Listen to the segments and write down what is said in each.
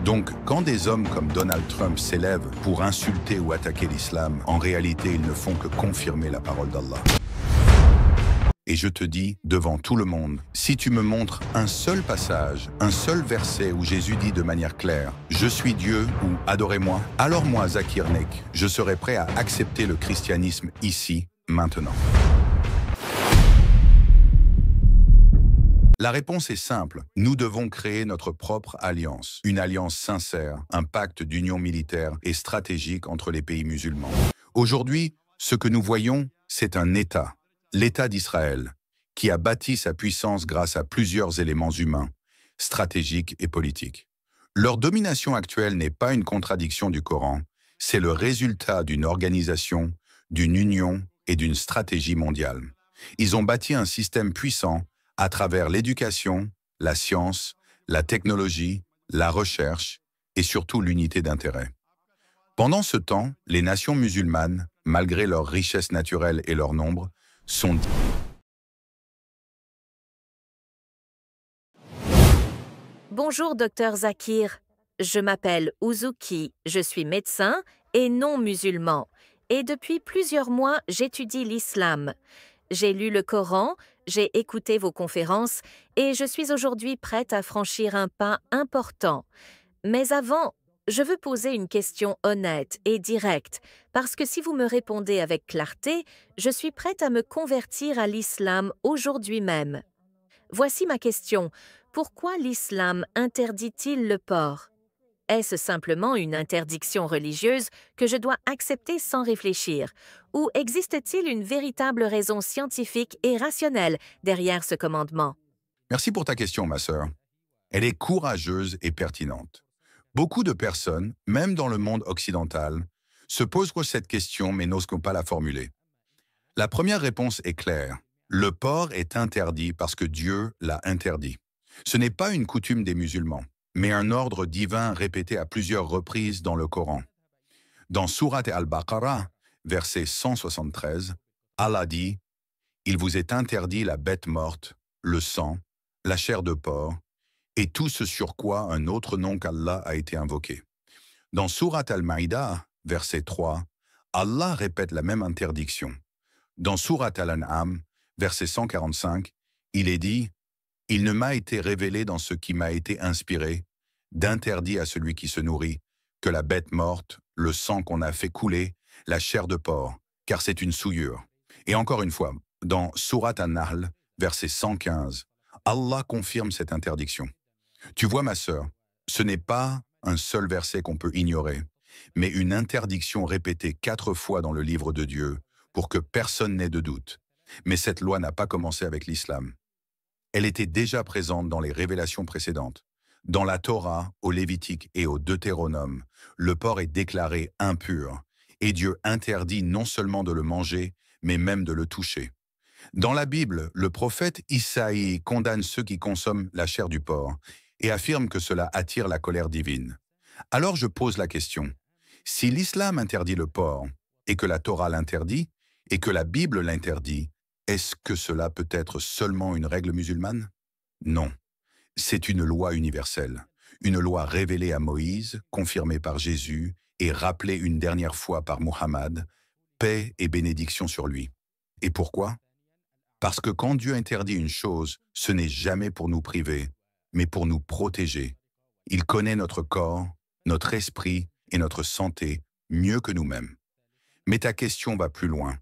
Donc, quand des hommes comme Donald Trump s'élèvent pour insulter ou attaquer l'islam, en réalité, ils ne font que confirmer la parole d'Allah. Et je te dis, devant tout le monde, si tu me montres un seul passage, un seul verset où Jésus dit de manière claire « Je suis Dieu » ou « Adorez-moi », alors moi, Zakir Nek, je serai prêt à accepter le christianisme ici, maintenant. La réponse est simple. Nous devons créer notre propre alliance. Une alliance sincère, un pacte d'union militaire et stratégique entre les pays musulmans. Aujourd'hui, ce que nous voyons, c'est un État, l'État d'Israël, qui a bâti sa puissance grâce à plusieurs éléments humains, stratégiques et politiques. Leur domination actuelle n'est pas une contradiction du Coran, c'est le résultat d'une organisation, d'une union et d'une stratégie mondiale. Ils ont bâti un système puissant à travers l'éducation, la science, la technologie, la recherche et surtout l'unité d'intérêt. Pendant ce temps, les nations musulmanes, malgré leur richesse naturelle et leur nombre, sont... Bonjour, docteur Zakir. Je m'appelle Uzuki, je suis médecin et non musulman. Et depuis plusieurs mois, j'étudie l'islam. J'ai lu le Coran, j'ai écouté vos conférences et je suis aujourd'hui prête à franchir un pas important. Mais avant, je veux poser une question honnête et directe, parce que si vous me répondez avec clarté, je suis prête à me convertir à l'islam aujourd'hui même. Voici ma question. Pourquoi l'islam interdit-il le porc? Est-ce simplement une interdiction religieuse que je dois accepter sans réfléchir? Ou existe-t-il une véritable raison scientifique et rationnelle derrière ce commandement? Merci pour ta question, ma sœur. Elle est courageuse et pertinente. Beaucoup de personnes, même dans le monde occidental, se posent cette question mais n'osent pas la formuler. La première réponse est claire. Le porc est interdit parce que Dieu l'a interdit. Ce n'est pas une coutume des musulmans, mais un ordre divin répété à plusieurs reprises dans le Coran. Dans Sourate Al-Baqarah, verset 173, Allah dit « Il vous est interdit la bête morte, le sang, la chair de porc, et tout ce sur quoi un autre nom qu'Allah a été invoqué. » Dans Sourate Al-Maïda, verset 3, Allah répète la même interdiction. Dans Sourate Al-An'am, verset 145, il est dit « Il ne m'a été révélé dans ce qui m'a été inspiré, d'interdit à celui qui se nourrit, que la bête morte, le sang qu'on a fait couler, la chair de porc, car c'est une souillure. » Et encore une fois, dans Sourate An-Nahl, verset 115, Allah confirme cette interdiction. Tu vois, ma sœur, ce n'est pas un seul verset qu'on peut ignorer, mais une interdiction répétée 4 fois dans le livre de Dieu pour que personne n'ait de doute. Mais cette loi n'a pas commencé avec l'islam. Elle était déjà présente dans les révélations précédentes. Dans la Torah, au Lévitique et au Deutéronome, le porc est déclaré impur, et Dieu interdit non seulement de le manger, mais même de le toucher. Dans la Bible, le prophète Isaïe condamne ceux qui consomment la chair du porc et affirme que cela attire la colère divine. Alors je pose la question, si l'islam interdit le porc, et que la Torah l'interdit, et que la Bible l'interdit, est-ce que cela peut être seulement une règle musulmane? Non. C'est une loi universelle, une loi révélée à Moïse, confirmée par Jésus et rappelée une dernière fois par Muhammad, paix et bénédiction sur lui. Et pourquoi? Parce que quand Dieu interdit une chose, ce n'est jamais pour nous priver, mais pour nous protéger. Il connaît notre corps, notre esprit et notre santé mieux que nous-mêmes. Mais ta question va plus loin.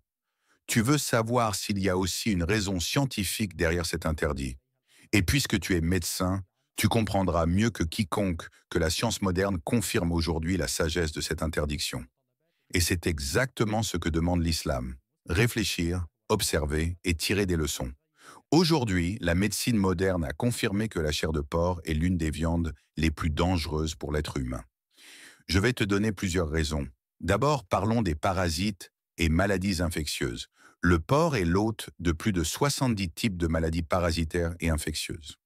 Tu veux savoir s'il y a aussi une raison scientifique derrière cet interdit. Et puisque tu es médecin, tu comprendras mieux que quiconque que la science moderne confirme aujourd'hui la sagesse de cette interdiction. Et c'est exactement ce que demande l'islam. Réfléchir, observer et tirer des leçons. Aujourd'hui, la médecine moderne a confirmé que la chair de porc est l'une des viandes les plus dangereuses pour l'être humain. Je vais te donner plusieurs raisons. D'abord, parlons des parasites et maladies infectieuses. Le porc est l'hôte de plus de 70 types de maladies parasitaires et infectieuses.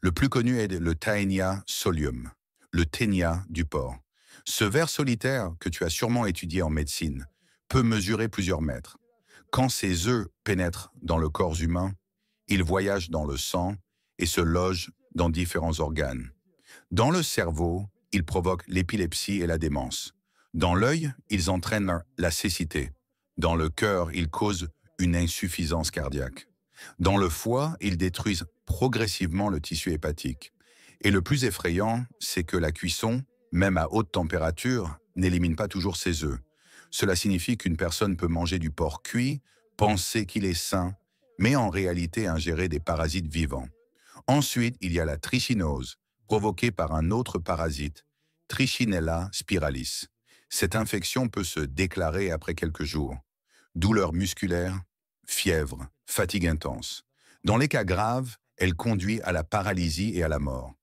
Le plus connu est le Taenia solium, le ténia du porc. Ce ver solitaire, que tu as sûrement étudié en médecine, peut mesurer plusieurs mètres. Quand ses œufs pénètrent dans le corps humain, ils voyagent dans le sang et se logent dans différents organes. Dans le cerveau, ils provoquent l'épilepsie et la démence. Dans l'œil, ils entraînent la cécité. Dans le cœur, ils causent une insuffisance cardiaque. Dans le foie, ils détruisent progressivement le tissu hépatique. Et le plus effrayant, c'est que la cuisson, même à haute température, n'élimine pas toujours ses œufs. Cela signifie qu'une personne peut manger du porc cuit, penser qu'il est sain, mais en réalité ingérer des parasites vivants. Ensuite, il y a la trichinose, provoquée par un autre parasite, Trichinella spiralis. Cette infection peut se déclarer après quelques jours. Douleurs musculaires, fièvre, fatigue intense. Dans les cas graves, elle conduit à la paralysie et à la mort.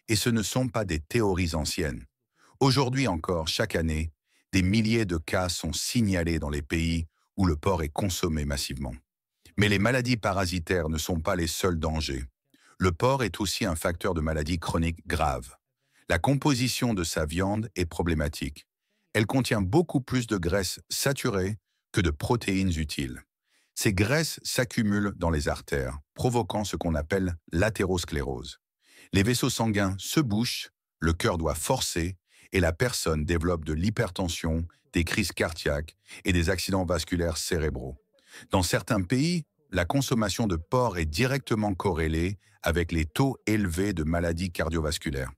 Et ce ne sont pas des théories anciennes. Aujourd'hui encore, chaque année, des milliers de cas sont signalés dans les pays où le porc est consommé massivement. Mais les maladies parasitaires ne sont pas les seuls dangers. Le porc est aussi un facteur de maladies chroniques graves. La composition de sa viande est problématique. Elle contient beaucoup plus de graisses saturées que de protéines utiles. Ces graisses s'accumulent dans les artères, provoquant ce qu'on appelle l'athérosclérose. Les vaisseaux sanguins se bouchent, le cœur doit forcer et la personne développe de l'hypertension, des crises cardiaques et des accidents vasculaires cérébraux. Dans certains pays, la consommation de porc est directement corrélée avec les taux élevés de maladies cardiovasculaires.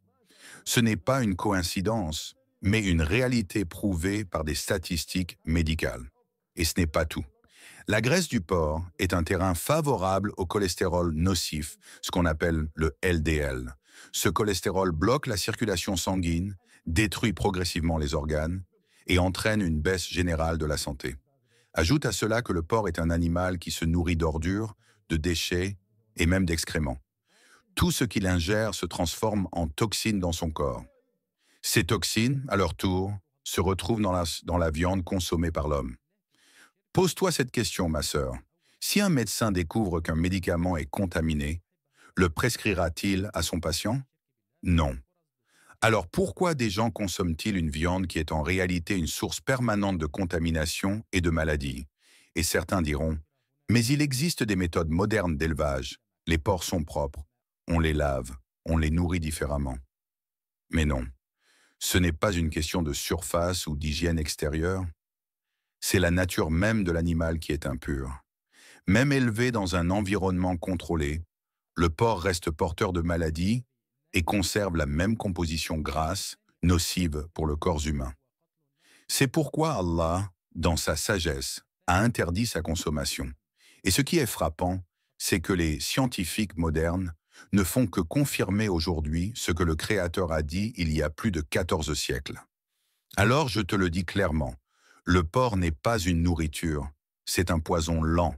Ce n'est pas une coïncidence, mais une réalité prouvée par des statistiques médicales. Et ce n'est pas tout. La graisse du porc est un terrain favorable au cholestérol nocif, ce qu'on appelle le LDL. Ce cholestérol bloque la circulation sanguine, détruit progressivement les organes et entraîne une baisse générale de la santé. Ajoute à cela que le porc est un animal qui se nourrit d'ordures, de déchets et même d'excréments. Tout ce qu'il ingère se transforme en toxines dans son corps. Ces toxines, à leur tour, se retrouvent dans la viande consommée par l'homme. Pose-toi cette question, ma sœur. Si un médecin découvre qu'un médicament est contaminé, le prescrira-t-il à son patient? Non. Alors pourquoi des gens consomment-ils une viande qui est en réalité une source permanente de contamination et de maladies? Et certains diront, mais il existe des méthodes modernes d'élevage. Les porcs sont propres, on les lave, on les nourrit différemment. Mais non, ce n'est pas une question de surface ou d'hygiène extérieure. C'est la nature même de l'animal qui est impure. Même élevé dans un environnement contrôlé, le porc reste porteur de maladies et conserve la même composition grasse, nocive pour le corps humain. C'est pourquoi Allah, dans sa sagesse, a interdit sa consommation. Et ce qui est frappant, c'est que les scientifiques modernes ne font que confirmer aujourd'hui ce que le Créateur a dit il y a plus de 14 siècles. Alors je te le dis clairement, le porc n'est pas une nourriture, c'est un poison lent.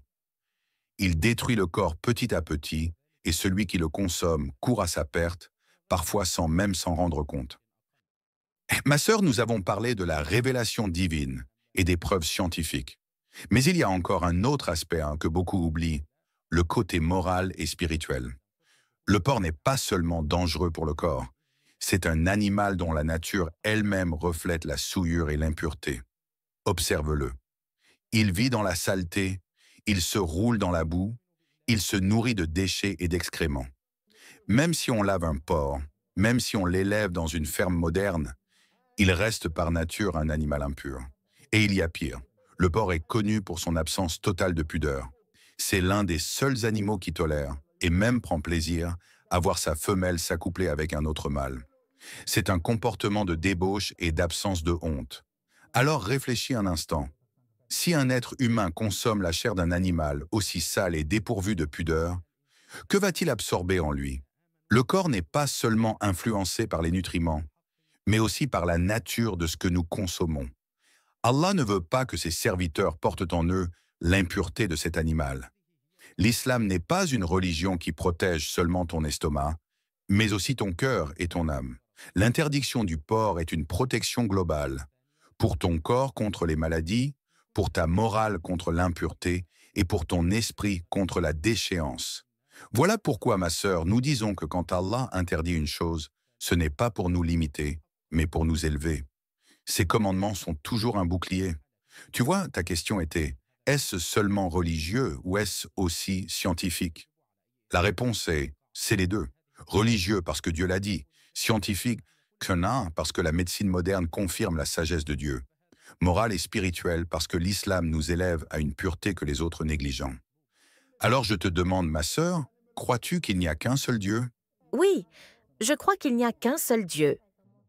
Il détruit le corps petit à petit et celui qui le consomme court à sa perte, parfois sans même s'en rendre compte. Ma sœur, nous avons parlé de la révélation divine et des preuves scientifiques. Mais il y a encore un autre aspect que beaucoup oublient, le côté moral et spirituel. Le porc n'est pas seulement dangereux pour le corps, c'est un animal dont la nature elle-même reflète la souillure et l'impureté. Observe-le. Il vit dans la saleté, il se roule dans la boue, il se nourrit de déchets et d'excréments. Même si on lave un porc, même si on l'élève dans une ferme moderne, il reste par nature un animal impur. Et il y a pire. Le porc est connu pour son absence totale de pudeur. C'est l'un des seuls animaux qui tolère, et même prend plaisir, à voir sa femelle s'accoupler avec un autre mâle. C'est un comportement de débauche et d'absence de honte. Alors réfléchis un instant. Si un être humain consomme la chair d'un animal aussi sale et dépourvu de pudeur, que va-t-il absorber en lui? Le corps n'est pas seulement influencé par les nutriments, mais aussi par la nature de ce que nous consommons. Allah ne veut pas que ses serviteurs portent en eux l'impureté de cet animal. L'islam n'est pas une religion qui protège seulement ton estomac, mais aussi ton cœur et ton âme. L'interdiction du porc est une protection globale, pour ton corps contre les maladies, pour ta morale contre l'impureté et pour ton esprit contre la déchéance. Voilà pourquoi, ma sœur, nous disons que quand Allah interdit une chose, ce n'est pas pour nous limiter, mais pour nous élever. Ces commandements sont toujours un bouclier. Tu vois, ta question était, est-ce seulement religieux ou est-ce aussi scientifique? La réponse est, c'est les deux. Religieux parce que Dieu l'a dit, scientifique Qanaa parce que la médecine moderne confirme la sagesse de Dieu. Morale et spirituelle parce que l'islam nous élève à une pureté que les autres négligent. Alors je te demande, ma sœur, crois-tu qu'il n'y a qu'un seul Dieu? Oui, je crois qu'il n'y a qu'un seul Dieu.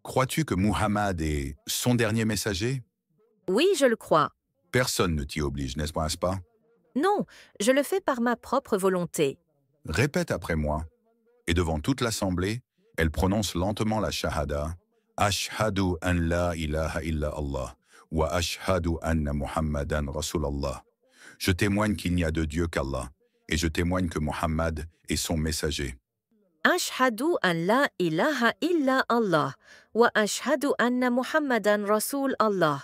Crois-tu que Muhammad est son dernier messager? Oui, je le crois. Personne ne t'y oblige, n'est-ce pas? Non, je le fais par ma propre volonté. Répète après moi. Et devant toute l'assemblée, elle prononce lentement la shahada. Ashhadu an la ilaha illa Allah wa ashhadu anna Muhammadan Rasulallah. Je témoigne qu'il n'y a de Dieu qu'Allah, et je témoigne que Muhammad est son messager. Ashhadu an la ilaha illa Allah wa ashhadu anna Muhammadan Rasul Allah.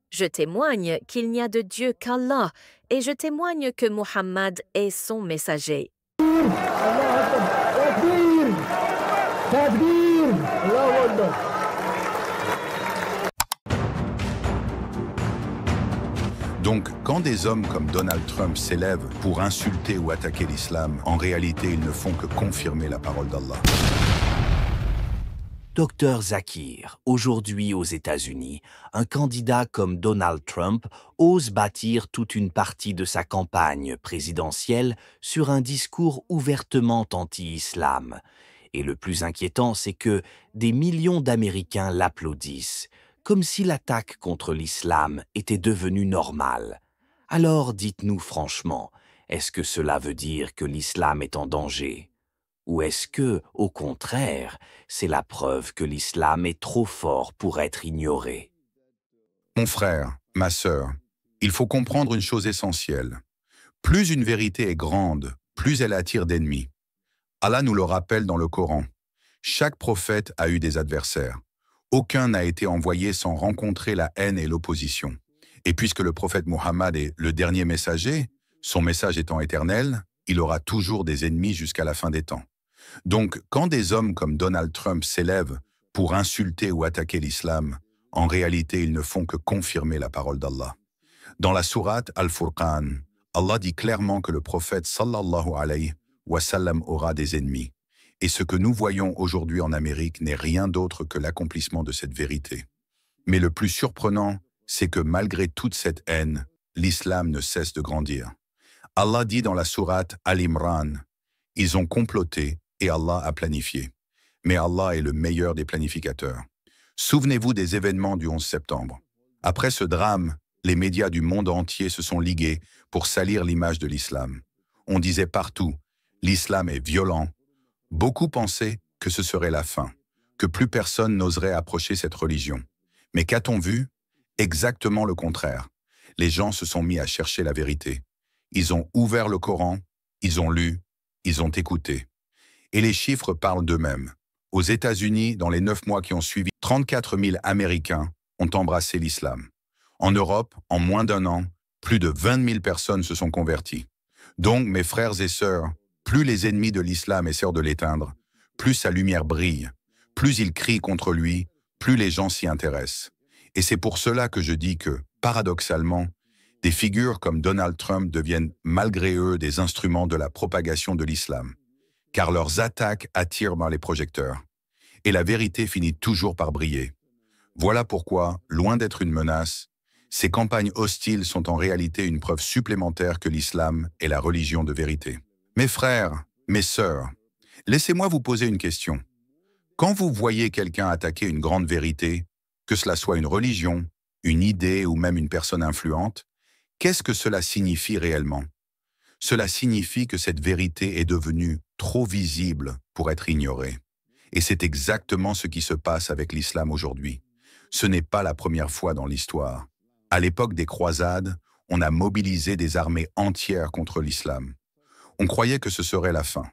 Je témoigne qu'il n'y a de Dieu qu'Allah et je témoigne que Muhammad est son messager. Donc, quand des hommes comme Donald Trump s'élèvent pour insulter ou attaquer l'islam, en réalité, ils ne font que confirmer la parole d'Allah. Dr Zakir, aujourd'hui aux États-Unis, un candidat comme Donald Trump ose bâtir toute une partie de sa campagne présidentielle sur un discours ouvertement anti-islam. Et le plus inquiétant, c'est que des millions d'Américains l'applaudissent, comme si l'attaque contre l'islam était devenue normale. Alors dites-nous franchement, est-ce que cela veut dire que l'islam est en danger ? Ou est-ce que, au contraire, c'est la preuve que l'islam est trop fort pour être ignoré? Mon frère, ma sœur, il faut comprendre une chose essentielle. Plus une vérité est grande, plus elle attire d'ennemis. Allah nous le rappelle dans le Coran. Chaque prophète a eu des adversaires. Aucun n'a été envoyé sans rencontrer la haine et l'opposition. Et puisque le prophète Muhammad est le dernier messager, son message étant éternel, il aura toujours des ennemis jusqu'à la fin des temps. Donc, quand des hommes comme Donald Trump s'élèvent pour insulter ou attaquer l'islam, en réalité, ils ne font que confirmer la parole d'Allah. Dans la sourate Al-Furqan, Allah dit clairement que le prophète sallallahu alayhi wa sallam aura des ennemis. Et ce que nous voyons aujourd'hui en Amérique n'est rien d'autre que l'accomplissement de cette vérité. Mais le plus surprenant, c'est que malgré toute cette haine, l'islam ne cesse de grandir. Allah dit dans la sourate Al-Imran, « Ils ont comploté et Allah a planifié. Mais Allah est le meilleur des planificateurs. » Souvenez-vous des événements du 11 septembre. Après ce drame, les médias du monde entier se sont ligués pour salir l'image de l'islam. On disait partout, l'islam est violent. Beaucoup pensaient que ce serait la fin, que plus personne n'oserait approcher cette religion. Mais qu'a-t-on vu? Exactement le contraire. Les gens se sont mis à chercher la vérité. Ils ont ouvert le Coran, ils ont lu, ils ont écouté. Et les chiffres parlent d'eux-mêmes. Aux États-Unis, dans les 9 mois qui ont suivi, 34 000 Américains ont embrassé l'islam. En Europe, en moins d'un an, plus de 20 000 personnes se sont converties. Donc, mes frères et sœurs, plus les ennemis de l'islam essaient de l'éteindre, plus sa lumière brille, plus ils crient contre lui, plus les gens s'y intéressent. Et c'est pour cela que je dis que, paradoxalement, des figures comme Donald Trump deviennent malgré eux des instruments de la propagation de l'islam, car leurs attaques attirent dans les projecteurs. Et la vérité finit toujours par briller. Voilà pourquoi, loin d'être une menace, ces campagnes hostiles sont en réalité une preuve supplémentaire que l'islam est la religion de vérité. Mes frères, mes sœurs, laissez-moi vous poser une question. Quand vous voyez quelqu'un attaquer une grande vérité, que cela soit une religion, une idée ou même une personne influente, qu'est-ce que cela signifie réellement? Cela signifie que cette vérité est devenue trop visible pour être ignorée. Et c'est exactement ce qui se passe avec l'islam aujourd'hui. Ce n'est pas la première fois dans l'histoire. À l'époque des croisades, on a mobilisé des armées entières contre l'islam. On croyait que ce serait la fin.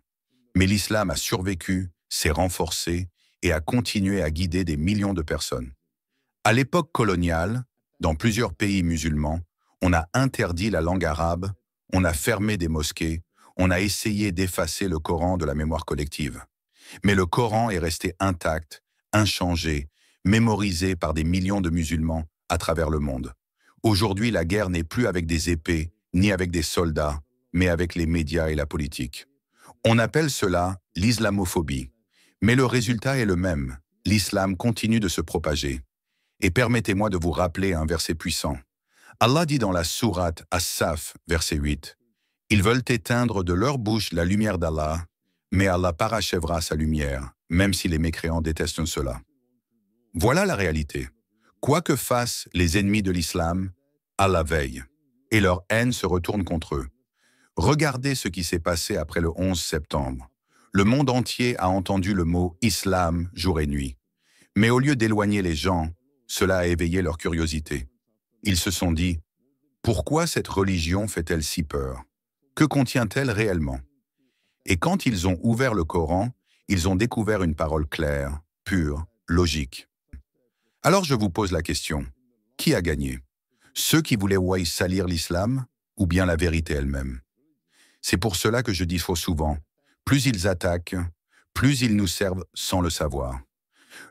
Mais l'islam a survécu, s'est renforcé et a continué à guider des millions de personnes. À l'époque coloniale, dans plusieurs pays musulmans, on a interdit la langue arabe, on a fermé des mosquées, on a essayé d'effacer le Coran de la mémoire collective. Mais le Coran est resté intact, inchangé, mémorisé par des millions de musulmans à travers le monde. Aujourd'hui, la guerre n'est plus avec des épées, ni avec des soldats, mais avec les médias et la politique. On appelle cela l'islamophobie. Mais le résultat est le même. l'islam continue de se propager. Et permettez-moi de vous rappeler un verset puissant. Allah dit dans la sourate As-Saf, verset 8, « Ils veulent éteindre de leur bouche la lumière d'Allah, mais Allah parachèvera sa lumière, même si les mécréants détestent cela. » Voilà la réalité. Quoi que fassent les ennemis de l'islam, Allah veille, et leur haine se retourne contre eux. Regardez ce qui s'est passé après le 11 septembre. Le monde entier a entendu le mot « islam » jour et nuit. Mais au lieu d'éloigner les gens, cela a éveillé leur curiosité. Ils se sont dit « Pourquoi cette religion fait-elle si peur? Que contient-elle réellement ?» Et quand ils ont ouvert le Coran, ils ont découvert une parole claire, pure, logique. Alors je vous pose la question, qui a gagné? Ceux qui voulaient salir l'islam ou bien la vérité elle-même? C'est pour cela que je dis trop souvent, plus ils attaquent, plus ils nous servent sans le savoir.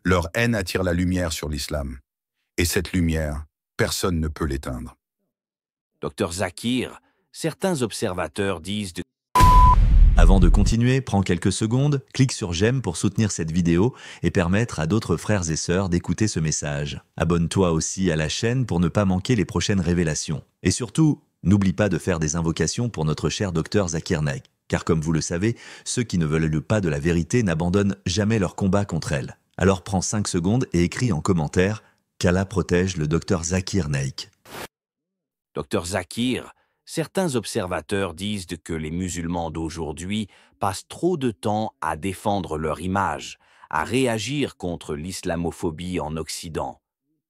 Leur haine attire la lumière sur l'islam. Et cette lumière, personne ne peut l'éteindre. Dr Zakir, certains observateurs disent de... Avant de continuer, prends quelques secondes, clique sur j'aime pour soutenir cette vidéo et permettre à d'autres frères et sœurs d'écouter ce message. Abonne-toi aussi à la chaîne pour ne pas manquer les prochaines révélations. Et surtout, n'oublie pas de faire des invocations pour notre cher docteur Zakir Naik, car comme vous le savez, ceux qui ne veulent pas de la vérité n'abandonnent jamais leur combat contre elle. Alors prends 5 secondes et écris en commentaire qu'Allah protège le docteur Zakir Naik. Dr Zakir, certains observateurs disent que les musulmans d'aujourd'hui passent trop de temps à défendre leur image, à réagir contre l'islamophobie en Occident,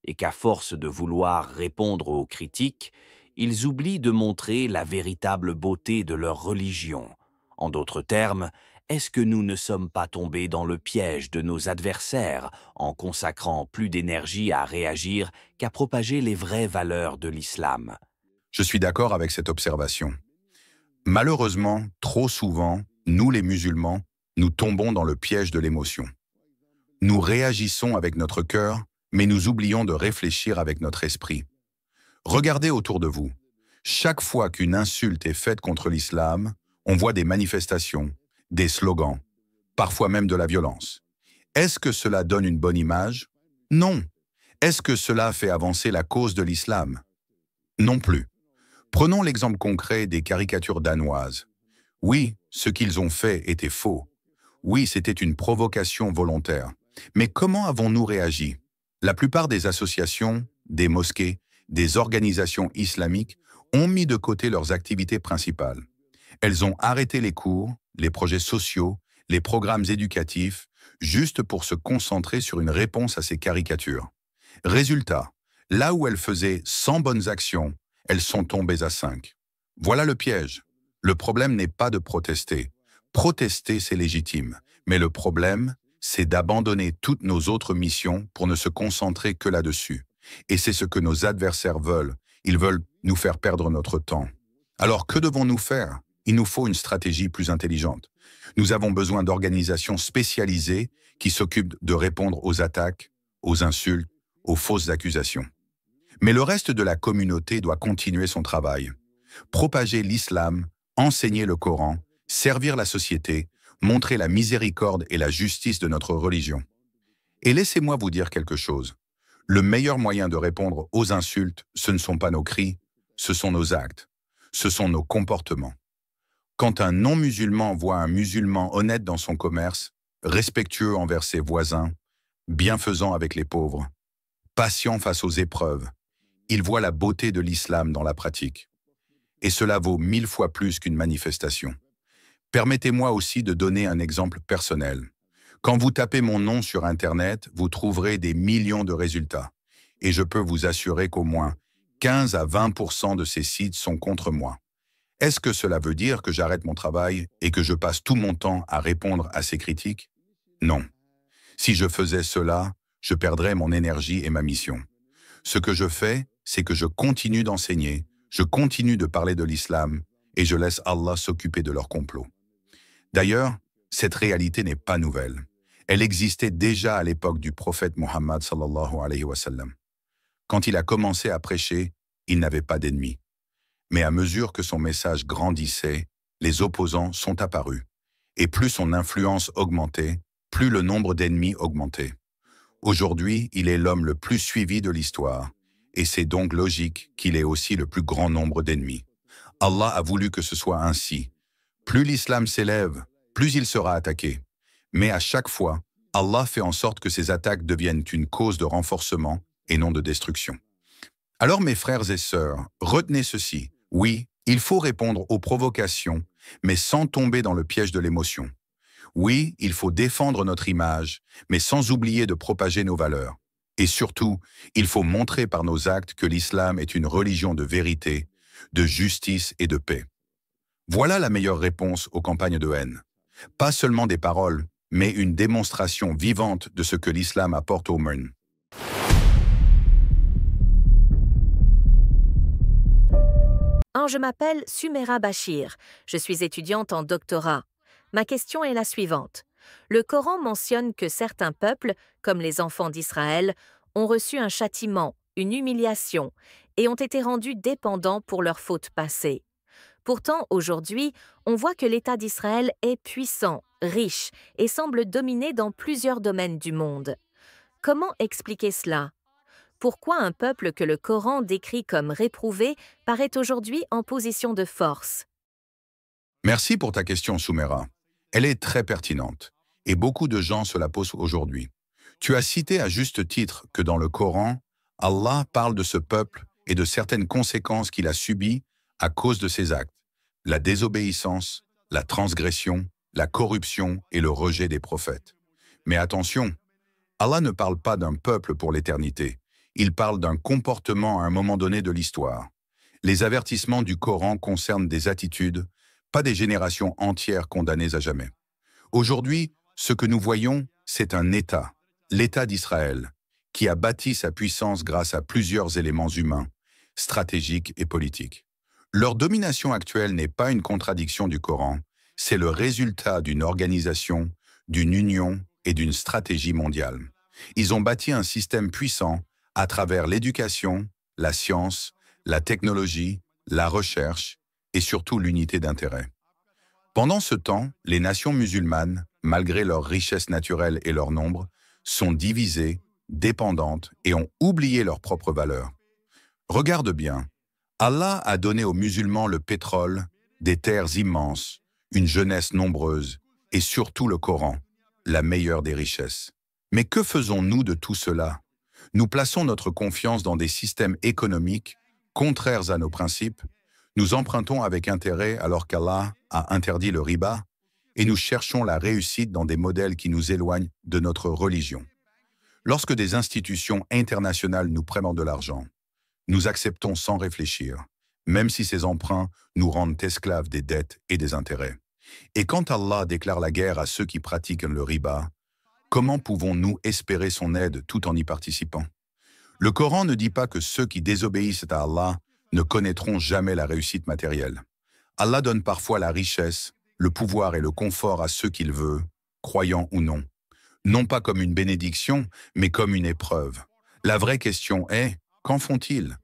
et qu'à force de vouloir répondre aux critiques, ils oublient de montrer la véritable beauté de leur religion. En d'autres termes, est-ce que nous ne sommes pas tombés dans le piège de nos adversaires en consacrant plus d'énergie à réagir qu'à propager les vraies valeurs de l'islam? Je suis d'accord avec cette observation. Malheureusement, trop souvent, nous les musulmans, nous tombons dans le piège de l'émotion. Nous réagissons avec notre cœur, mais nous oublions de réfléchir avec notre esprit. Regardez autour de vous. Chaque fois qu'une insulte est faite contre l'islam, on voit des manifestations, des slogans, parfois même de la violence. Est-ce que cela donne une bonne image? Non. Est-ce que cela fait avancer la cause de l'islam? Non plus. Prenons l'exemple concret des caricatures danoises. Oui, ce qu'ils ont fait était faux. Oui, c'était une provocation volontaire. Mais comment avons-nous réagi? La plupart des associations, des mosquées, des organisations islamiques ont mis de côté leurs activités principales. Elles ont arrêté les cours, les projets sociaux, les programmes éducatifs, juste pour se concentrer sur une réponse à ces caricatures. Résultat, là où elles faisaient 100 bonnes actions, elles sont tombées à 5. Voilà le piège. Le problème n'est pas de protester. Protester, c'est légitime. Mais le problème, c'est d'abandonner toutes nos autres missions pour ne se concentrer que là-dessus. Et c'est ce que nos adversaires veulent. Ils veulent nous faire perdre notre temps. Alors que devons-nous faire? Il nous faut une stratégie plus intelligente. Nous avons besoin d'organisations spécialisées qui s'occupent de répondre aux attaques, aux insultes, aux fausses accusations. Mais le reste de la communauté doit continuer son travail. Propager l'islam, enseigner le Coran, servir la société, montrer la miséricorde et la justice de notre religion. Et laissez-moi vous dire quelque chose. Le meilleur moyen de répondre aux insultes, ce ne sont pas nos cris, ce sont nos actes, ce sont nos comportements. Quand un non-musulman voit un musulman honnête dans son commerce, respectueux envers ses voisins, bienfaisant avec les pauvres, patient face aux épreuves, il voit la beauté de l'islam dans la pratique. Et cela vaut 1000 fois plus qu'une manifestation. Permettez-moi aussi de donner un exemple personnel. Quand vous tapez mon nom sur Internet, vous trouverez des millions de résultats. Et je peux vous assurer qu'au moins 15 à 20% de ces sites sont contre moi. Est-ce que cela veut dire que j'arrête mon travail et que je passe tout mon temps à répondre à ces critiques? Non. Si je faisais cela, je perdrais mon énergie et ma mission. Ce que je fais, c'est que je continue d'enseigner, je continue de parler de l'islam et je laisse Allah s'occuper de leur complot. D'ailleurs, cette réalité n'est pas nouvelle. Elle existait déjà à l'époque du prophète Mohammed sallallahu alayhi wa sallam. Quand il a commencé à prêcher, il n'avait pas d'ennemis. Mais à mesure que son message grandissait, les opposants sont apparus. Et plus son influence augmentait, plus le nombre d'ennemis augmentait. Aujourd'hui, il est l'homme le plus suivi de l'histoire, et c'est donc logique qu'il ait aussi le plus grand nombre d'ennemis. Allah a voulu que ce soit ainsi. Plus l'islam s'élève, plus il sera attaqué. Mais à chaque fois, Allah fait en sorte que ces attaques deviennent une cause de renforcement et non de destruction. Alors mes frères et sœurs, retenez ceci. Oui, il faut répondre aux provocations, mais sans tomber dans le piège de l'émotion. Oui, il faut défendre notre image, mais sans oublier de propager nos valeurs. Et surtout, il faut montrer par nos actes que l'islam est une religion de vérité, de justice et de paix. Voilà la meilleure réponse aux campagnes de haine. Pas seulement des paroles, mais une démonstration vivante de ce que l'islam apporte au monde. Je m'appelle Sumera Bachir. Je suis étudiante en doctorat. Ma question est la suivante. Le Coran mentionne que certains peuples, comme les enfants d'Israël, ont reçu un châtiment, une humiliation, et ont été rendus dépendants pour leurs fautes passées. Pourtant, aujourd'hui, on voit que l'État d'Israël est puissant, riche et semble dominer dans plusieurs domaines du monde. Comment expliquer cela? Pourquoi un peuple que le Coran décrit comme réprouvé paraît aujourd'hui en position de force? Merci pour ta question, Soumera. Elle est très pertinente, et beaucoup de gens se la posent aujourd'hui. Tu as cité à juste titre que dans le Coran, Allah parle de ce peuple et de certaines conséquences qu'il a subies à cause de ses actes, la désobéissance, la transgression, la corruption et le rejet des prophètes. Mais attention, Allah ne parle pas d'un peuple pour l'éternité, il parle d'un comportement à un moment donné de l'histoire. Les avertissements du Coran concernent des attitudes, pas des générations entières condamnées à jamais. Aujourd'hui, ce que nous voyons, c'est un État, l'État d'Israël, qui a bâti sa puissance grâce à plusieurs éléments humains, stratégiques et politiques. Leur domination actuelle n'est pas une contradiction du Coran, c'est le résultat d'une organisation, d'une union et d'une stratégie mondiale. Ils ont bâti un système puissant à travers l'éducation, la science, la technologie, la recherche et surtout l'unité d'intérêt. Pendant ce temps, les nations musulmanes, malgré leur richesse naturelle et leur nombre, sont divisées, dépendantes et ont oublié leurs propres valeurs. Regarde bien, Allah a donné aux musulmans le pétrole, des terres immenses, une jeunesse nombreuse et surtout le Coran, la meilleure des richesses. Mais que faisons-nous de tout cela? Nous plaçons notre confiance dans des systèmes économiques contraires à nos principes, nous empruntons avec intérêt alors qu'Allah a interdit le riba, et nous cherchons la réussite dans des modèles qui nous éloignent de notre religion. Lorsque des institutions internationales nous prêtent de l'argent, nous acceptons sans réfléchir, même si ces emprunts nous rendent esclaves des dettes et des intérêts. Et quand Allah déclare la guerre à ceux qui pratiquent le riba, comment pouvons-nous espérer son aide tout en y participant? Le Coran ne dit pas que ceux qui désobéissent à Allah ne connaîtront jamais la réussite matérielle. Allah donne parfois la richesse, le pouvoir et le confort à ceux qu'il veut, croyants ou non. Non pas comme une bénédiction, mais comme une épreuve. La vraie question est, qu'en font-ils?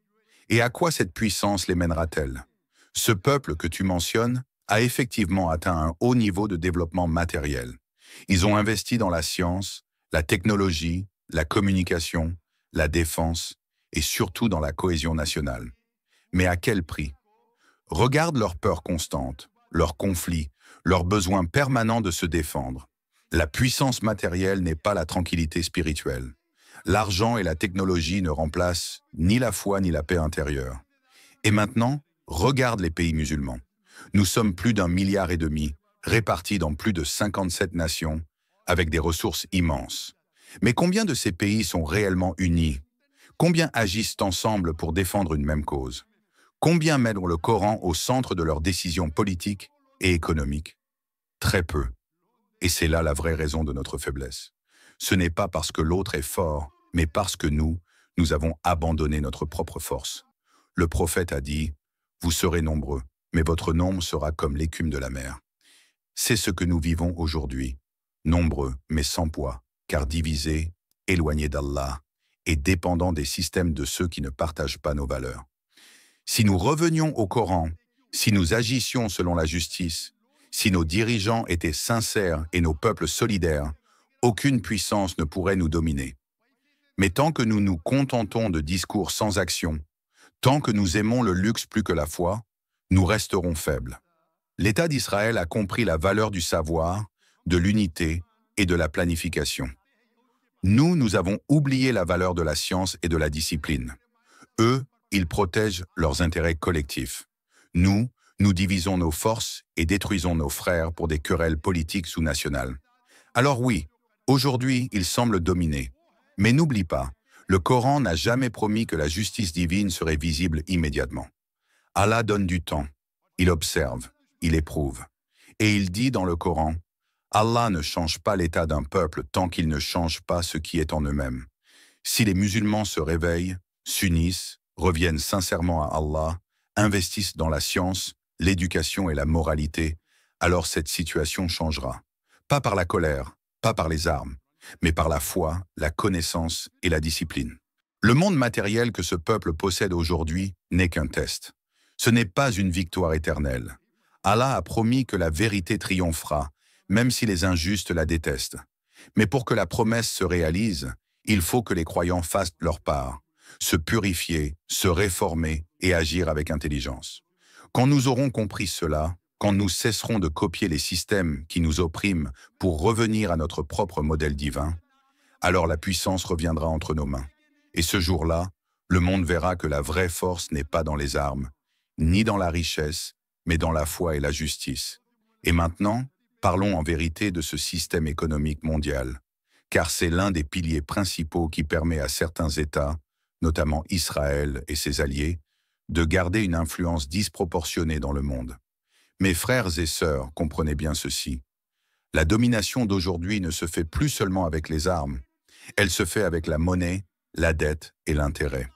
Et à quoi cette puissance les mènera-t-elle? Ce peuple que tu mentionnes a effectivement atteint un haut niveau de développement matériel. Ils ont investi dans la science, la technologie, la communication, la défense et surtout dans la cohésion nationale. Mais à quel prix? Regarde leur peur constante, leurs conflits, leur besoin permanent de se défendre. La puissance matérielle n'est pas la tranquillité spirituelle. L'argent et la technologie ne remplacent ni la foi ni la paix intérieure. Et maintenant, regarde les pays musulmans. Nous sommes plus d'1,5 milliard, répartis dans plus de 57 nations, avec des ressources immenses. Mais combien de ces pays sont réellement unis? Combien agissent ensemble pour défendre une même cause? Combien mettent le Coran au centre de leurs décisions politiques et économiques? Très peu. Et c'est là la vraie raison de notre faiblesse. Ce n'est pas parce que l'autre est fort, mais parce que nous avons abandonné notre propre force. Le prophète a dit « Vous serez nombreux, mais votre nombre sera comme l'écume de la mer. » C'est ce que nous vivons aujourd'hui, nombreux mais sans poids, car divisés, éloignés d'Allah et dépendants des systèmes de ceux qui ne partagent pas nos valeurs. Si nous revenions au Coran, si nous agissions selon la justice, si nos dirigeants étaient sincères et nos peuples solidaires, aucune puissance ne pourrait nous dominer. Mais tant que nous nous contentons de discours sans action, tant que nous aimons le luxe plus que la foi, nous resterons faibles. L'État d'Israël a compris la valeur du savoir, de l'unité et de la planification. Nous avons oublié la valeur de la science et de la discipline. Eux, ils protègent leurs intérêts collectifs. Nous divisons nos forces et détruisons nos frères pour des querelles politiques sous-nationales. Alors oui, aujourd'hui, ils semblent dominer. Mais n'oublie pas, le Coran n'a jamais promis que la justice divine serait visible immédiatement. Allah donne du temps, il observe, il éprouve. Et il dit dans le Coran, Allah ne change pas l'état d'un peuple tant qu'il ne change pas ce qui est en eux-mêmes. Si les musulmans se réveillent, s'unissent, reviennent sincèrement à Allah, investissent dans la science, l'éducation et la moralité, alors cette situation changera. Pas par la colère, pas par les armes, mais par la foi, la connaissance et la discipline. Le monde matériel que ce peuple possède aujourd'hui n'est qu'un test. Ce n'est pas une victoire éternelle. Allah a promis que la vérité triomphera, même si les injustes la détestent. Mais pour que la promesse se réalise, il faut que les croyants fassent leur part, se purifier, se réformer et agir avec intelligence. Quand nous aurons compris cela, quand nous cesserons de copier les systèmes qui nous oppriment pour revenir à notre propre modèle divin, alors la puissance reviendra entre nos mains. Et ce jour-là, le monde verra que la vraie force n'est pas dans les armes, ni dans la richesse, mais dans la foi et la justice. Et maintenant, parlons en vérité de ce système économique mondial, car c'est l'un des piliers principaux qui permet à certains États, notamment Israël et ses alliés, de garder une influence disproportionnée dans le monde. Mes frères et sœurs, comprenez bien ceci. La domination d'aujourd'hui ne se fait plus seulement avec les armes, elle se fait avec la monnaie, la dette et l'intérêt.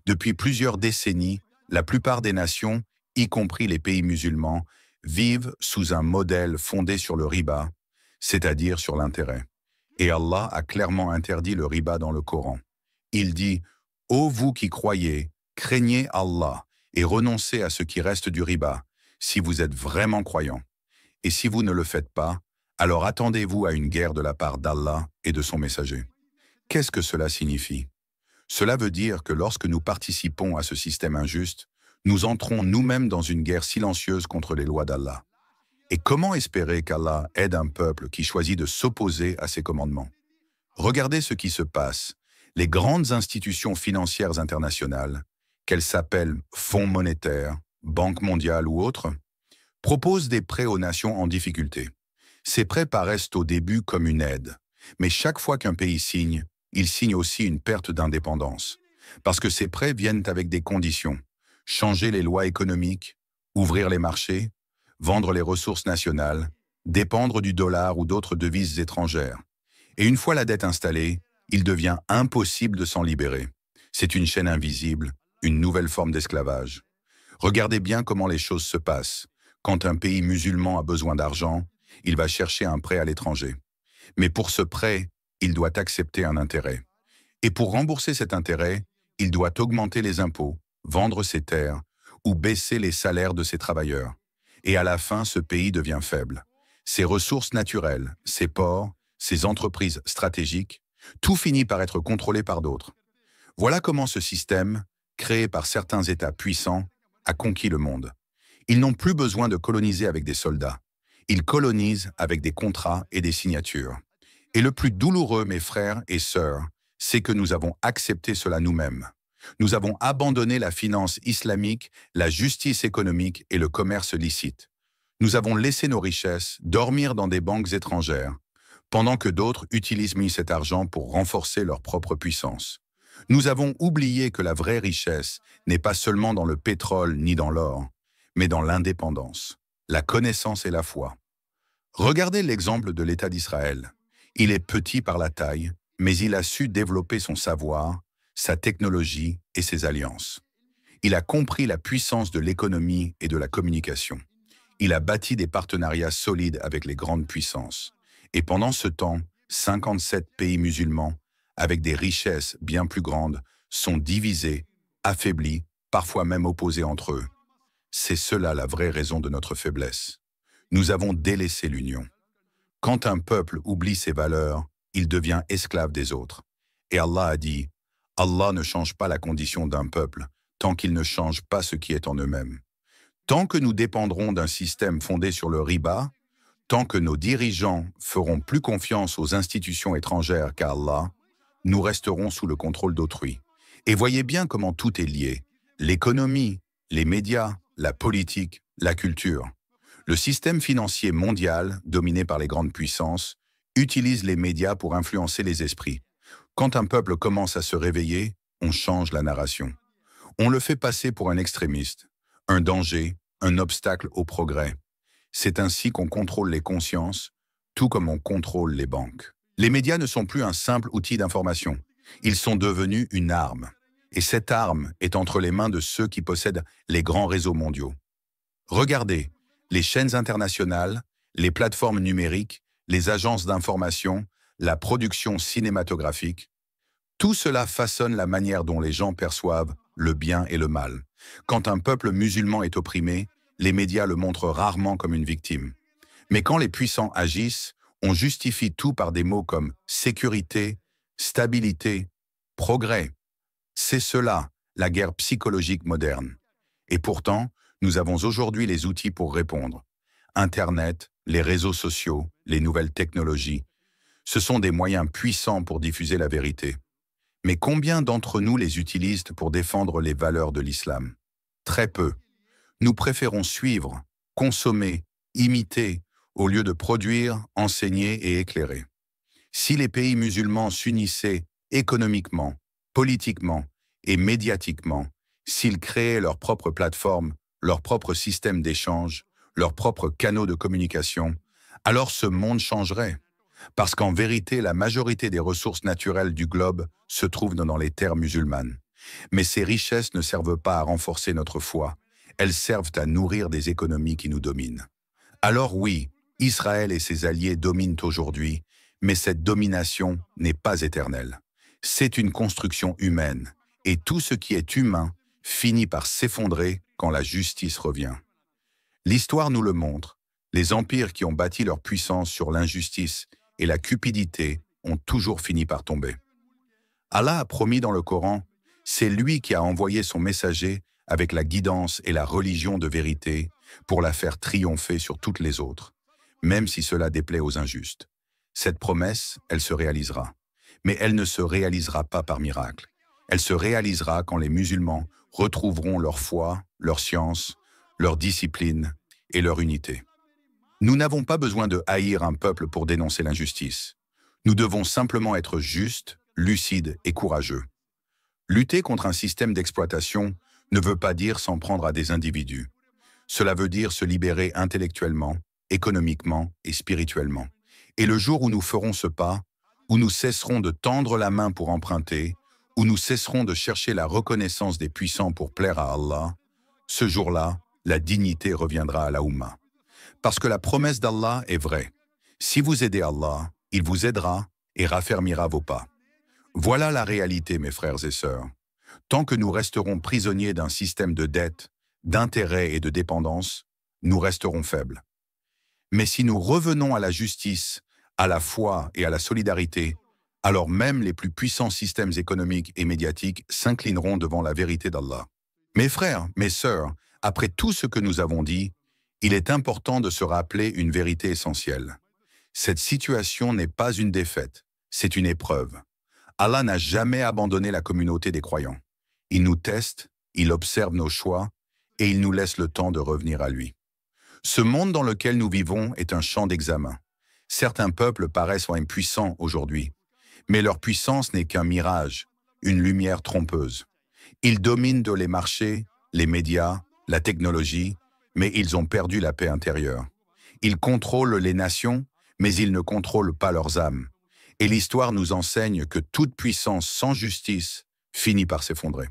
Depuis plusieurs décennies, la plupart des nations, y compris les pays musulmans, vivent sous un modèle fondé sur le riba, c'est-à-dire sur l'intérêt. Et Allah a clairement interdit le riba dans le Coran. Il dit « Ô vous qui croyez, craignez Allah et renoncez à ce qui reste du riba, si vous êtes vraiment croyants. Et si vous ne le faites pas, alors attendez-vous à une guerre de la part d'Allah et de son messager. » Qu'est-ce que cela signifie? Cela veut dire que lorsque nous participons à ce système injuste, nous entrons nous-mêmes dans une guerre silencieuse contre les lois d'Allah. Et comment espérer qu'Allah aide un peuple qui choisit de s'opposer à ses commandements? Regardez ce qui se passe. Les grandes institutions financières internationales, qu'elles s'appellent Fonds monétaires, Banque mondiale ou autres, proposent des prêts aux nations en difficulté. Ces prêts paraissent au début comme une aide, mais chaque fois qu'un pays signe, il signe aussi une perte d'indépendance. Parce que ces prêts viennent avec des conditions. Changer les lois économiques, ouvrir les marchés, vendre les ressources nationales, dépendre du dollar ou d'autres devises étrangères. Et une fois la dette installée, il devient impossible de s'en libérer. C'est une chaîne invisible, une nouvelle forme d'esclavage. Regardez bien comment les choses se passent. Quand un pays musulman a besoin d'argent, il va chercher un prêt à l'étranger. Mais pour ce prêt, il doit accepter un intérêt. Et pour rembourser cet intérêt, il doit augmenter les impôts, vendre ses terres ou baisser les salaires de ses travailleurs. Et à la fin, ce pays devient faible. Ses ressources naturelles, ses ports, ses entreprises stratégiques, tout finit par être contrôlé par d'autres. Voilà comment ce système, créé par certains États puissants, a conquis le monde. Ils n'ont plus besoin de coloniser avec des soldats. Ils colonisent avec des contrats et des signatures. Et le plus douloureux, mes frères et sœurs, c'est que nous avons accepté cela nous-mêmes. Nous avons abandonné la finance islamique, la justice économique et le commerce licite. Nous avons laissé nos richesses dormir dans des banques étrangères, pendant que d'autres utilisent cet argent pour renforcer leur propre puissance. Nous avons oublié que la vraie richesse n'est pas seulement dans le pétrole ni dans l'or, mais dans l'indépendance, la connaissance et la foi. Regardez l'exemple de l'État d'Israël. Il est petit par la taille, mais il a su développer son savoir, sa technologie et ses alliances. Il a compris la puissance de l'économie et de la communication. Il a bâti des partenariats solides avec les grandes puissances. Et pendant ce temps, 57 pays musulmans, avec des richesses bien plus grandes, sont divisés, affaiblis, parfois même opposés entre eux. C'est cela la vraie raison de notre faiblesse. Nous avons délaissé l'union. Quand un peuple oublie ses valeurs, il devient esclave des autres. Et Allah a dit, Allah ne change pas la condition d'un peuple tant qu'il ne change pas ce qui est en eux-mêmes. Tant que nous dépendrons d'un système fondé sur le riba, tant que nos dirigeants feront plus confiance aux institutions étrangères qu'à Allah, nous resterons sous le contrôle d'autrui. Et voyez bien comment tout est lié. L'économie, les médias, la politique, la culture. Le système financier mondial, dominé par les grandes puissances, utilise les médias pour influencer les esprits. Quand un peuple commence à se réveiller, on change la narration. On le fait passer pour un extrémiste, un danger, un obstacle au progrès. C'est ainsi qu'on contrôle les consciences, tout comme on contrôle les banques. Les médias ne sont plus un simple outil d'information. Ils sont devenus une arme. Et cette arme est entre les mains de ceux qui possèdent les grands réseaux mondiaux. Regardez, les chaînes internationales, les plateformes numériques, les agences d'information, la production cinématographique, tout cela façonne la manière dont les gens perçoivent le bien et le mal. Quand un peuple musulman est opprimé, les médias le montrent rarement comme une victime. Mais quand les puissants agissent, on justifie tout par des mots comme sécurité, stabilité, progrès. C'est cela, la guerre psychologique moderne. Et pourtant, nous avons aujourd'hui les outils pour répondre. Internet, les réseaux sociaux, les nouvelles technologies, ce sont des moyens puissants pour diffuser la vérité. Mais combien d'entre nous les utilisent pour défendre les valeurs de l'islam? Très peu. Nous préférons suivre, consommer, imiter, au lieu de produire, enseigner et éclairer. Si les pays musulmans s'unissaient économiquement, politiquement et médiatiquement, s'ils créaient leur propre plateforme, leur propre système d'échange, leurs propres canaux de communication, alors ce monde changerait. Parce qu'en vérité, la majorité des ressources naturelles du globe se trouvent dans les terres musulmanes. Mais ces richesses ne servent pas à renforcer notre foi, elles servent à nourrir des économies qui nous dominent. Alors oui, Israël et ses alliés dominent aujourd'hui, mais cette domination n'est pas éternelle. C'est une construction humaine, et tout ce qui est humain finit par s'effondrer quand la justice revient. L'histoire nous le montre, les empires qui ont bâti leur puissance sur l'injustice et la cupidité ont toujours fini par tomber. Allah a promis dans le Coran, c'est lui qui a envoyé son messager avec la guidance et la religion de vérité pour la faire triompher sur toutes les autres, même si cela déplaît aux injustes. Cette promesse, elle se réalisera. Mais elle ne se réalisera pas par miracle. Elle se réalisera quand les musulmans retrouveront leur foi, leur science, leur discipline et leur unité. Nous n'avons pas besoin de haïr un peuple pour dénoncer l'injustice. Nous devons simplement être justes, lucides et courageux. Lutter contre un système d'exploitation ne veut pas dire s'en prendre à des individus. Cela veut dire se libérer intellectuellement, économiquement et spirituellement. Et le jour où nous ferons ce pas, où nous cesserons de tendre la main pour emprunter, où nous cesserons de chercher la reconnaissance des puissants pour plaire à Allah, ce jour-là, la dignité reviendra à la Oumma. Parce que la promesse d'Allah est vraie. Si vous aidez Allah, il vous aidera et raffermira vos pas. Voilà la réalité, mes frères et sœurs. Tant que nous resterons prisonniers d'un système de dette, d'intérêt et de dépendance, nous resterons faibles. Mais si nous revenons à la justice, à la foi et à la solidarité, alors même les plus puissants systèmes économiques et médiatiques s'inclineront devant la vérité d'Allah. Mes frères, mes sœurs, après tout ce que nous avons dit, il est important de se rappeler une vérité essentielle. Cette situation n'est pas une défaite, c'est une épreuve. Allah n'a jamais abandonné la communauté des croyants. Il nous teste, il observe nos choix et il nous laisse le temps de revenir à lui. Ce monde dans lequel nous vivons est un champ d'examen. Certains peuples paraissent impuissants aujourd'hui, mais leur puissance n'est qu'un mirage, une lumière trompeuse. Ils dominent les marchés, les médias, la technologie, mais ils ont perdu la paix intérieure. Ils contrôlent les nations, mais ils ne contrôlent pas leurs âmes. Et l'histoire nous enseigne que toute puissance sans justice finit par s'effondrer.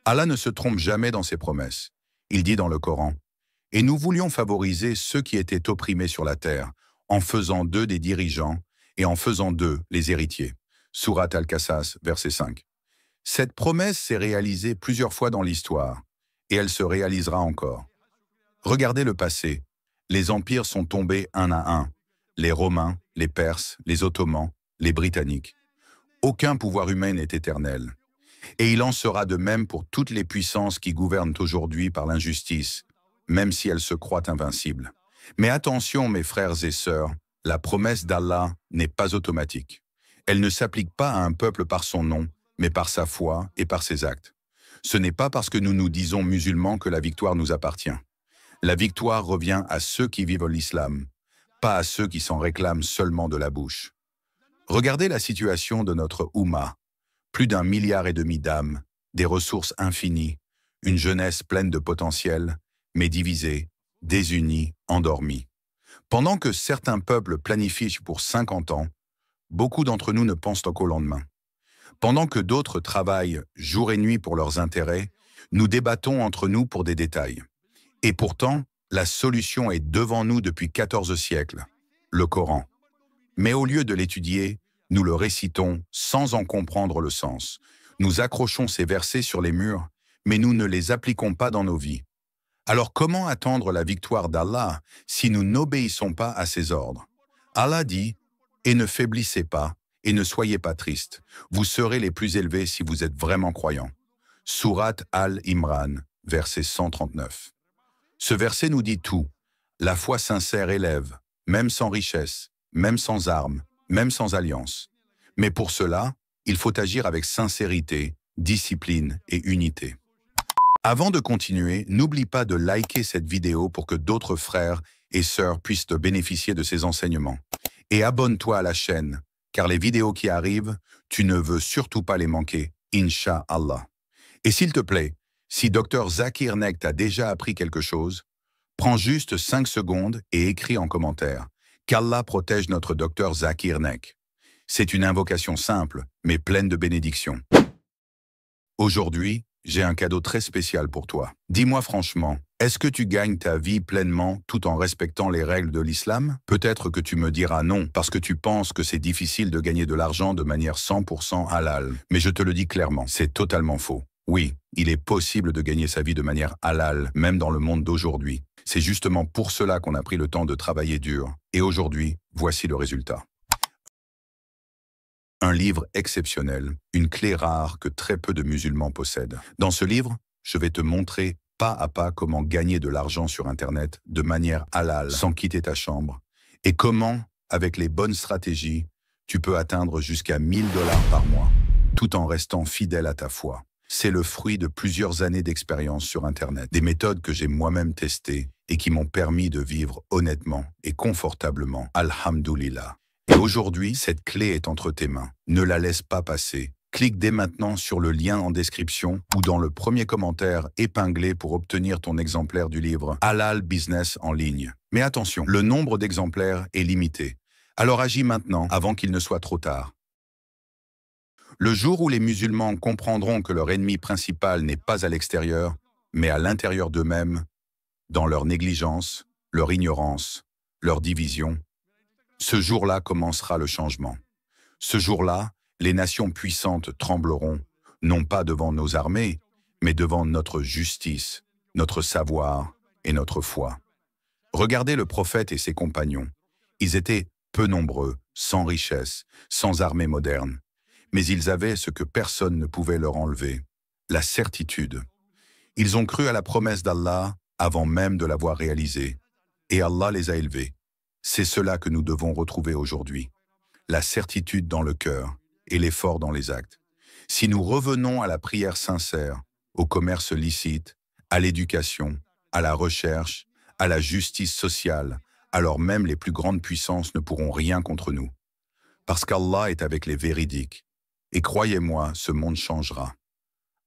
Allah ne se trompe jamais dans ses promesses. Il dit dans le Coran, « Et nous voulions favoriser ceux qui étaient opprimés sur la terre, en faisant d'eux des dirigeants et en faisant d'eux les héritiers. » Sourate Al-Qasas, verset 5. Cette promesse s'est réalisée plusieurs fois dans l'histoire, et elle se réalisera encore. Regardez le passé. Les empires sont tombés un à un. Les Romains, les Perses, les Ottomans, les Britanniques. Aucun pouvoir humain n'est éternel. Et il en sera de même pour toutes les puissances qui gouvernent aujourd'hui par l'injustice, même si elles se croient invincibles. Mais attention, mes frères et sœurs, la promesse d'Allah n'est pas automatique. Elle ne s'applique pas à un peuple par son nom, mais par sa foi et par ses actes. Ce n'est pas parce que nous nous disons musulmans que la victoire nous appartient. La victoire revient à ceux qui vivent l'islam, pas à ceux qui s'en réclament seulement de la bouche. Regardez la situation de notre Oumma. Plus d'1,5 milliard d'âmes, des ressources infinies, une jeunesse pleine de potentiel, mais divisée, désunie, endormie. Pendant que certains peuples planifient pour 50 ans, beaucoup d'entre nous ne pensent qu'au lendemain. Pendant que d'autres travaillent jour et nuit pour leurs intérêts, nous débattons entre nous pour des détails. Et pourtant, la solution est devant nous depuis 14 siècles, le Coran. Mais au lieu de l'étudier, nous le récitons sans en comprendre le sens. Nous accrochons ces versets sur les murs, mais nous ne les appliquons pas dans nos vies. Alors comment attendre la victoire d'Allah si nous n'obéissons pas à ses ordres? Allah dit « Et ne faiblissez pas, et ne soyez pas tristes. Vous serez les plus élevés si vous êtes vraiment croyants. » Sourate Al-Imran, verset 139. Ce verset nous dit tout. La foi sincère élève, même sans richesse, même sans armes, même sans alliance. Mais pour cela, il faut agir avec sincérité, discipline et unité. Avant de continuer, n'oublie pas de liker cette vidéo pour que d'autres frères et sœurs puissent bénéficier de ces enseignements. Et abonne-toi à la chaîne, car les vidéos qui arrivent, tu ne veux surtout pas les manquer, Inch'Allah. Et s'il te plaît, si Dr Zakir Naik t'a déjà appris quelque chose, prends juste 5 secondes et écris en commentaire « Qu'Allah protège notre Dr Zakir Naik ». C'est une invocation simple, mais pleine de bénédictions. Aujourd'hui, j'ai un cadeau très spécial pour toi. Dis-moi franchement, est-ce que tu gagnes ta vie pleinement tout en respectant les règles de l'islam? Peut-être que tu me diras non, parce que tu penses que c'est difficile de gagner de l'argent de manière 100% halal. Mais je te le dis clairement, c'est totalement faux. Oui, il est possible de gagner sa vie de manière halal, même dans le monde d'aujourd'hui. C'est justement pour cela qu'on a pris le temps de travailler dur. Et aujourd'hui, voici le résultat. Un livre exceptionnel, une clé rare que très peu de musulmans possèdent. Dans ce livre, je vais te montrer pas à pas comment gagner de l'argent sur Internet de manière halal, sans quitter ta chambre, et comment, avec les bonnes stratégies, tu peux atteindre jusqu'à 1 000 $ par mois, tout en restant fidèle à ta foi. C'est le fruit de plusieurs années d'expérience sur Internet, des méthodes que j'ai moi-même testées et qui m'ont permis de vivre honnêtement et confortablement. Alhamdoulilah. Et aujourd'hui, cette clé est entre tes mains. Ne la laisse pas passer. Clique dès maintenant sur le lien en description ou dans le premier commentaire épinglé pour obtenir ton exemplaire du livre Halal Business en ligne. Mais attention, le nombre d'exemplaires est limité. Alors agis maintenant avant qu'il ne soit trop tard. Le jour où les musulmans comprendront que leur ennemi principal n'est pas à l'extérieur, mais à l'intérieur d'eux-mêmes, dans leur négligence, leur ignorance, leur division, ce jour-là commencera le changement. Ce jour-là, les nations puissantes trembleront, non pas devant nos armées, mais devant notre justice, notre savoir et notre foi. Regardez le prophète et ses compagnons. Ils étaient peu nombreux, sans richesse, sans armée moderne. Mais ils avaient ce que personne ne pouvait leur enlever, la certitude. Ils ont cru à la promesse d'Allah avant même de l'avoir réalisée, et Allah les a élevés. C'est cela que nous devons retrouver aujourd'hui, la certitude dans le cœur et l'effort dans les actes. Si nous revenons à la prière sincère, au commerce licite, à l'éducation, à la recherche, à la justice sociale, alors même les plus grandes puissances ne pourront rien contre nous. Parce qu'Allah est avec les véridiques. Et croyez-moi, ce monde changera.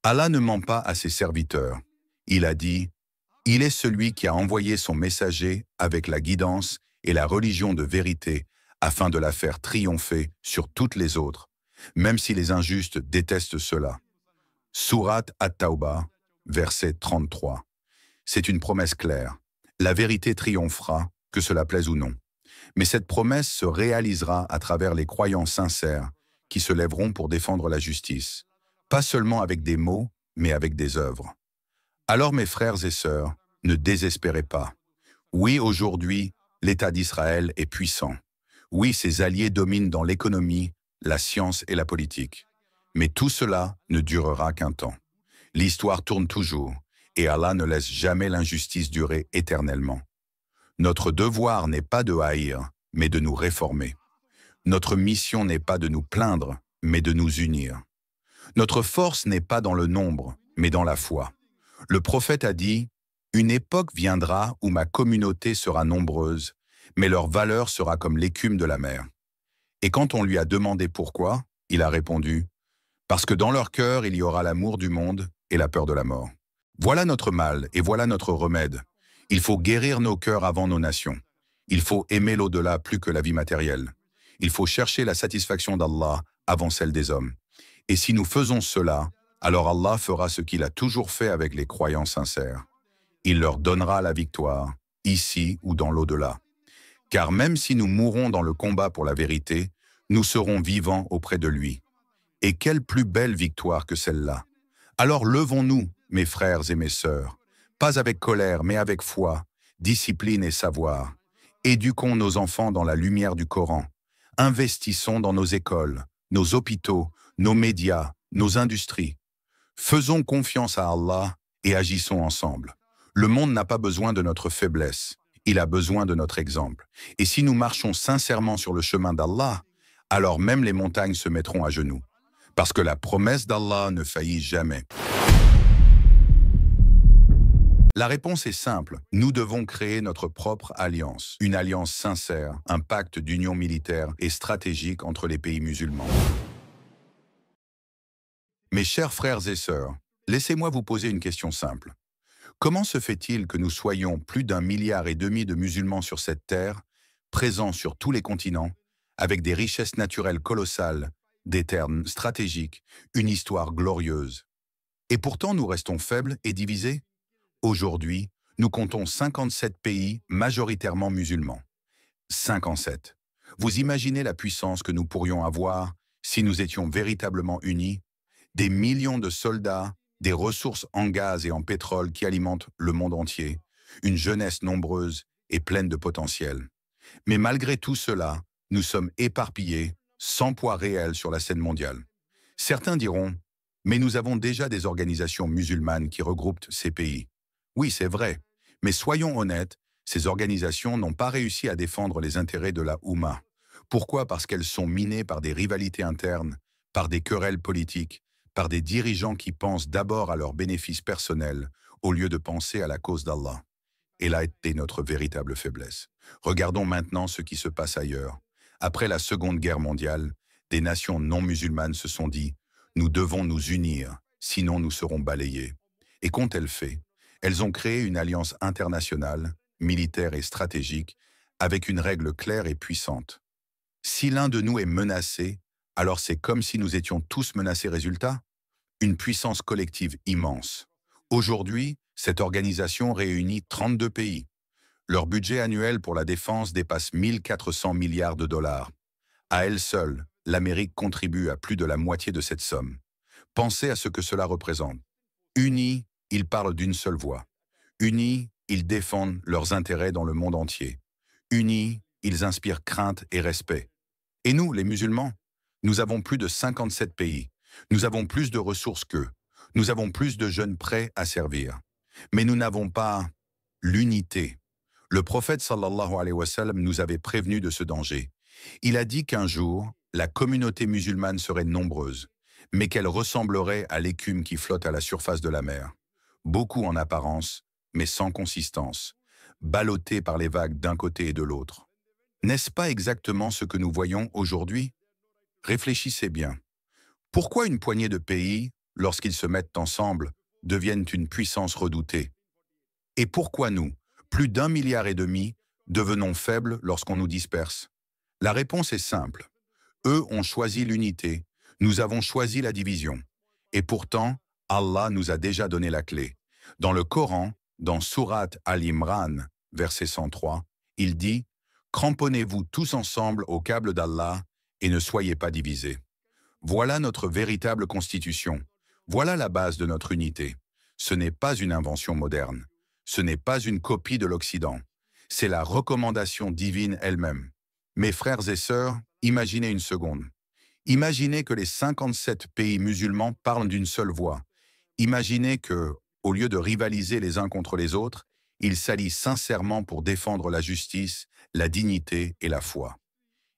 Allah ne ment pas à ses serviteurs. Il a dit « Il est celui qui a envoyé son messager avec la guidance et la religion de vérité afin de la faire triompher sur toutes les autres, même si les injustes détestent cela. » Sourate At-Tawbah, verset 33. C'est une promesse claire. La vérité triomphera, que cela plaise ou non. Mais cette promesse se réalisera à travers les croyants sincères qui se lèveront pour défendre la justice, pas seulement avec des mots, mais avec des œuvres. Alors mes frères et sœurs, ne désespérez pas. Oui, aujourd'hui, l'État d'Israël est puissant. Oui, ses alliés dominent dans l'économie, la science et la politique. Mais tout cela ne durera qu'un temps. L'histoire tourne toujours, et Allah ne laisse jamais l'injustice durer éternellement. Notre devoir n'est pas de haïr, mais de nous réformer. Notre mission n'est pas de nous plaindre, mais de nous unir. Notre force n'est pas dans le nombre, mais dans la foi. Le prophète a dit « Une époque viendra où ma communauté sera nombreuse, mais leur valeur sera comme l'écume de la mer. » Et quand on lui a demandé pourquoi, il a répondu « Parce que dans leur cœur, il y aura l'amour du monde et la peur de la mort. » Voilà notre mal et voilà notre remède. Il faut guérir nos cœurs avant nos nations. Il faut aimer l'au-delà plus que la vie matérielle. Il faut chercher la satisfaction d'Allah avant celle des hommes. Et si nous faisons cela, alors Allah fera ce qu'il a toujours fait avec les croyants sincères. Il leur donnera la victoire, ici ou dans l'au-delà. Car même si nous mourons dans le combat pour la vérité, nous serons vivants auprès de lui. Et quelle plus belle victoire que celle-là! Alors levons-nous, mes frères et mes sœurs, pas avec colère mais avec foi, discipline et savoir. Éduquons nos enfants dans la lumière du Coran. Investissons dans nos écoles, nos hôpitaux, nos médias, nos industries. Faisons confiance à Allah et agissons ensemble. Le monde n'a pas besoin de notre faiblesse, il a besoin de notre exemple. Et si nous marchons sincèrement sur le chemin d'Allah, alors même les montagnes se mettront à genoux. Parce que la promesse d'Allah ne faillit jamais. La réponse est simple. Nous devons créer notre propre alliance. Une alliance sincère, un pacte d'union militaire et stratégique entre les pays musulmans. Mes chers frères et sœurs, laissez-moi vous poser une question simple. Comment se fait-il que nous soyons plus d'1,5 milliard de musulmans sur cette terre, présents sur tous les continents, avec des richesses naturelles colossales, des termes stratégiques, une histoire glorieuse? Et pourtant nous restons faibles et divisés? Aujourd'hui, nous comptons 57 pays majoritairement musulmans. 57. Vous imaginez la puissance que nous pourrions avoir si nous étions véritablement unis? Des millions de soldats, des ressources en gaz et en pétrole qui alimentent le monde entier, une jeunesse nombreuse et pleine de potentiel. Mais malgré tout cela, nous sommes éparpillés, sans poids réel sur la scène mondiale. Certains diront, mais nous avons déjà des organisations musulmanes qui regroupent ces pays. Oui, c'est vrai, mais soyons honnêtes, ces organisations n'ont pas réussi à défendre les intérêts de la Oumma. Pourquoi? Parce qu'elles sont minées par des rivalités internes, par des querelles politiques, par des dirigeants qui pensent d'abord à leurs bénéfices personnels au lieu de penser à la cause d'Allah. Et là était notre véritable faiblesse. Regardons maintenant ce qui se passe ailleurs. Après la Seconde Guerre mondiale, des nations non musulmanes se sont dit « Nous devons nous unir, sinon nous serons balayés ». Et qu'ont-elles fait? Elles ont créé une alliance internationale, militaire et stratégique, avec une règle claire et puissante. Si l'un de nous est menacé, alors c'est comme si nous étions tous menacés. Résultat? Une puissance collective immense. Aujourd'hui, cette organisation réunit 32 pays. Leur budget annuel pour la défense dépasse 1400 milliards de dollars. À elle seule, l'Amérique contribue à plus de la moitié de cette somme. Pensez à ce que cela représente. Unis, ils parlent d'une seule voix. Unis, ils défendent leurs intérêts dans le monde entier. Unis, ils inspirent crainte et respect. Et nous, les musulmans, nous avons plus de 57 pays. Nous avons plus de ressources qu'eux. Nous avons plus de jeunes prêts à servir. Mais nous n'avons pas l'unité. Le prophète sallallahu alayhi wa sallam nous avait prévenu de ce danger. Il a dit qu'un jour, la communauté musulmane serait nombreuse, mais qu'elle ressemblerait à l'écume qui flotte à la surface de la mer. Beaucoup en apparence, mais sans consistance, ballottée par les vagues d'un côté et de l'autre. N'est-ce pas exactement ce que nous voyons aujourd'hui? Réfléchissez bien. Pourquoi une poignée de pays, lorsqu'ils se mettent ensemble, deviennent une puissance redoutée? Et pourquoi nous, plus d'1,5 milliard, devenons faibles lorsqu'on nous disperse? La réponse est simple. Eux ont choisi l'unité, nous avons choisi la division. Et pourtant, Allah nous a déjà donné la clé. Dans le Coran, dans Sourate Al-Imran, verset 103, il dit « Cramponnez-vous tous ensemble au câble d'Allah et ne soyez pas divisés. » Voilà notre véritable constitution. Voilà la base de notre unité. Ce n'est pas une invention moderne. Ce n'est pas une copie de l'Occident. C'est la recommandation divine elle-même. Mes frères et sœurs, imaginez une seconde. Imaginez que les 57 pays musulmans parlent d'une seule voix. Imaginez que, au lieu de rivaliser les uns contre les autres, ils s'allient sincèrement pour défendre la justice, la dignité et la foi.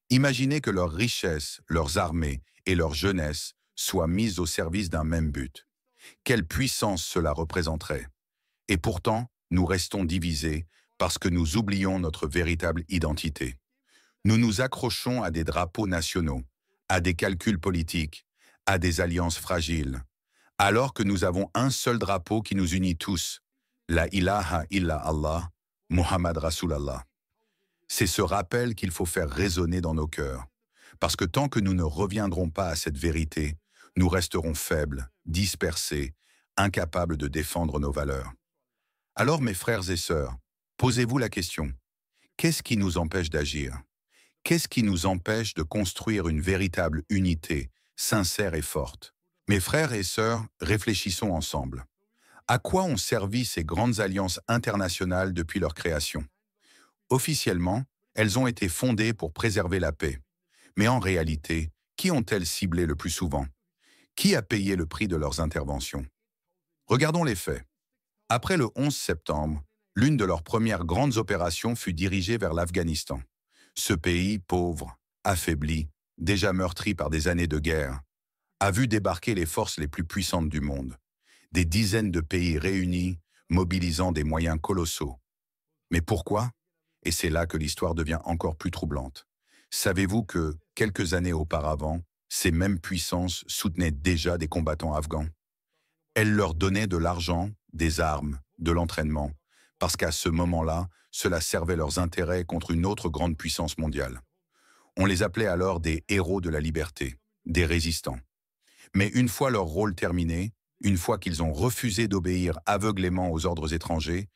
Imaginez que leurs richesses, leurs armées et leur jeunesse soient mises au service d'un même but. Quelle puissance cela représenterait! Et pourtant, nous restons divisés parce que nous oublions notre véritable identité. Nous nous accrochons à des drapeaux nationaux, à des calculs politiques, à des alliances fragiles, alors que nous avons un seul drapeau qui nous unit tous, la ilaha illa Allah, Muhammad Rasulallah. C'est ce rappel qu'il faut faire résonner dans nos cœurs, parce que tant que nous ne reviendrons pas à cette vérité, nous resterons faibles, dispersés, incapables de défendre nos valeurs. Alors, mes frères et sœurs, posez-vous la question, qu'est-ce qui nous empêche d'agir? Qu'est-ce qui nous empêche de construire une véritable unité, sincère et forte? Mes frères et sœurs, réfléchissons ensemble. À quoi ont servi ces grandes alliances internationales depuis leur création? Officiellement, elles ont été fondées pour préserver la paix. Mais en réalité, qui ont-elles ciblé le plus souvent? Qui a payé le prix de leurs interventions? Regardons les faits. Après le 11 septembre, l'une de leurs premières grandes opérations fut dirigée vers l'Afghanistan. Ce pays, pauvre, affaibli, déjà meurtri par des années de guerre, a vu débarquer les forces les plus puissantes du monde. Des dizaines de pays réunis, mobilisant des moyens colossaux. Mais pourquoi? Et c'est là que l'histoire devient encore plus troublante. Savez-vous que, quelques années auparavant, ces mêmes puissances soutenaient déjà des combattants afghans? Elles leur donnaient de l'argent, des armes, de l'entraînement, parce qu'à ce moment-là, cela servait leurs intérêts contre une autre grande puissance mondiale. On les appelait alors des héros de la liberté, des résistants. Mais une fois leur rôle terminé, une fois qu'ils ont refusé d'obéir aveuglément aux ordres étrangers,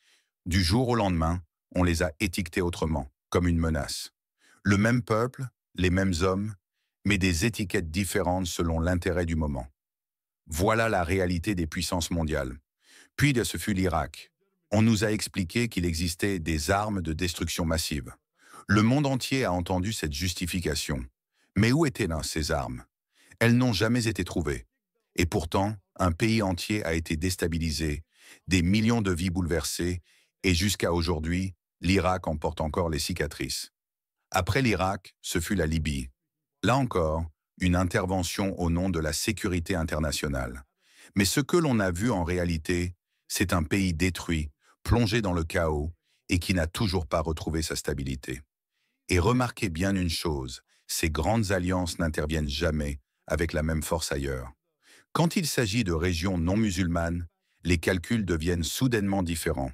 du jour au lendemain, on les a étiquetés autrement, comme une menace. Le même peuple, les mêmes hommes, mais des étiquettes différentes selon l'intérêt du moment. Voilà la réalité des puissances mondiales. Puis ce fut l'Irak. On nous a expliqué qu'il existait des armes de destruction massive. Le monde entier a entendu cette justification. Mais où étaient là ces armes? Elles n'ont jamais été trouvées. Et pourtant, un pays entier a été déstabilisé, des millions de vies bouleversées, et jusqu'à aujourd'hui, l'Irak en porte encore les cicatrices. Après l'Irak, ce fut la Libye. Là encore, une intervention au nom de la sécurité internationale. Mais ce que l'on a vu en réalité, c'est un pays détruit, plongé dans le chaos, et qui n'a toujours pas retrouvé sa stabilité. Et remarquez bien une chose, ces grandes alliances n'interviennent jamais avec la même force ailleurs. Quand il s'agit de régions non musulmanes, les calculs deviennent soudainement différents,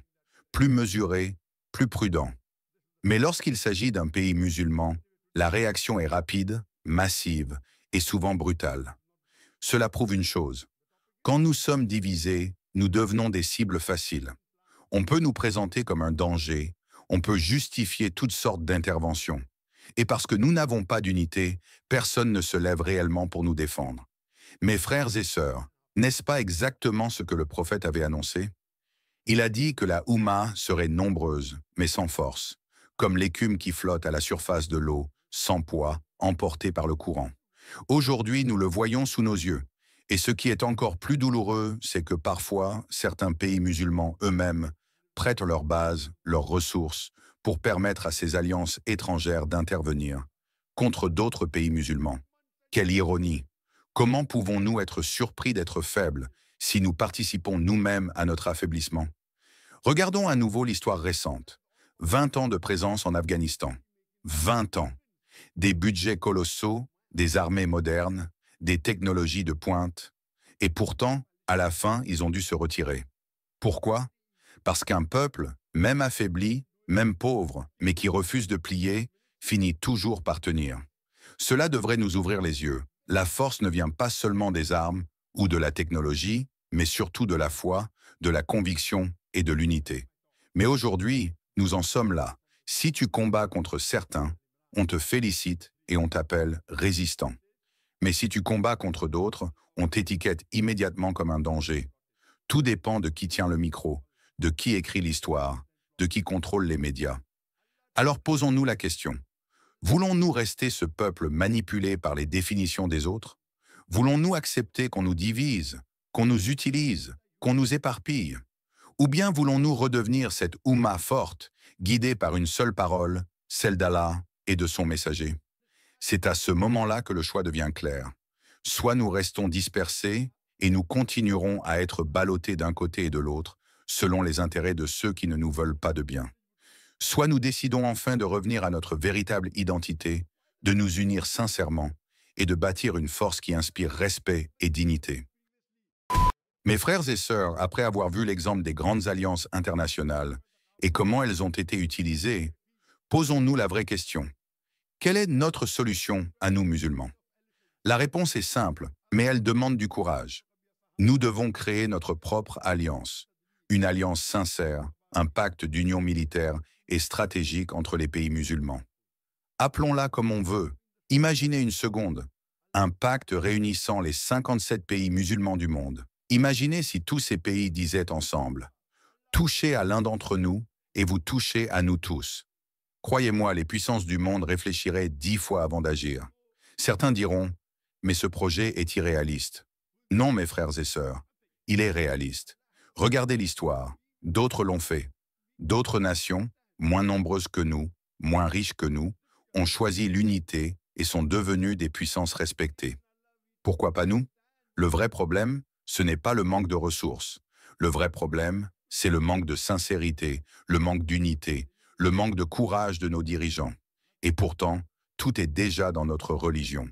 plus mesurés, plus prudents. Mais lorsqu'il s'agit d'un pays musulman, la réaction est rapide, massive et souvent brutale. Cela prouve une chose. Quand nous sommes divisés, nous devenons des cibles faciles. On peut nous présenter comme un danger, on peut justifier toutes sortes d'interventions. Et parce que nous n'avons pas d'unité, personne ne se lève réellement pour nous défendre. Mes frères et sœurs, n'est-ce pas exactement ce que le prophète avait annoncé? Il a dit que la Oumma serait nombreuse, mais sans force, comme l'écume qui flotte à la surface de l'eau, sans poids, emportée par le courant. Aujourd'hui, nous le voyons sous nos yeux. Et ce qui est encore plus douloureux, c'est que parfois, certains pays musulmans eux-mêmes prêtent leurs bases, leurs ressources, pour permettre à ces alliances étrangères d'intervenir contre d'autres pays musulmans. Quelle ironie! Comment pouvons-nous être surpris d'être faibles si nous participons nous-mêmes à notre affaiblissement? Regardons à nouveau l'histoire récente. 20 ans de présence en Afghanistan. 20 ans. Des budgets colossaux, des armées modernes, des technologies de pointe. Et pourtant, à la fin, ils ont dû se retirer. Pourquoi? Parce qu'un peuple, même affaibli, même pauvre, mais qui refuse de plier, finit toujours par tenir. Cela devrait nous ouvrir les yeux. La force ne vient pas seulement des armes ou de la technologie, mais surtout de la foi, de la conviction et de l'unité. Mais aujourd'hui, nous en sommes là. Si tu combats contre certains, on te félicite et on t'appelle résistant. Mais si tu combats contre d'autres, on t'étiquette immédiatement comme un danger. Tout dépend de qui tient le micro, de qui écrit l'histoire, de qui contrôle les médias. Alors posons-nous la question. Voulons-nous rester ce peuple manipulé par les définitions des autres? Voulons-nous accepter qu'on nous divise, qu'on nous utilise, qu'on nous éparpille? Ou bien voulons-nous redevenir cette Oumma forte, guidée par une seule parole, celle d'Allah et de son messager? C'est à ce moment-là que le choix devient clair. Soit nous restons dispersés et nous continuerons à être ballottés d'un côté et de l'autre, selon les intérêts de ceux qui ne nous veulent pas de bien. Soit nous décidons enfin de revenir à notre véritable identité, de nous unir sincèrement et de bâtir une force qui inspire respect et dignité. Mes frères et sœurs, après avoir vu l'exemple des grandes alliances internationales et comment elles ont été utilisées, posons-nous la vraie question. Quelle est notre solution à nous musulmans? La réponse est simple, mais elle demande du courage. Nous devons créer notre propre alliance, une alliance sincère, un pacte d'union militaire et stratégique entre les pays musulmans. Appelons-la comme on veut. Imaginez une seconde, un pacte réunissant les 57 pays musulmans du monde. Imaginez si tous ces pays disaient ensemble « Touchez à l'un d'entre nous et vous touchez à nous tous ». Croyez-moi, les puissances du monde réfléchiraient 10 fois avant d'agir. Certains diront « Mais ce projet est irréaliste ». Non, mes frères et sœurs, il est réaliste. Regardez l'histoire, d'autres l'ont fait. D'autres nations, moins nombreuses que nous, moins riches que nous, ont choisi l'unité et sont devenues des puissances respectées. Pourquoi pas nous? Le vrai problème, ce n'est pas le manque de ressources. Le vrai problème, c'est le manque de sincérité, le manque d'unité, le manque de courage de nos dirigeants. Et pourtant, tout est déjà dans notre religion.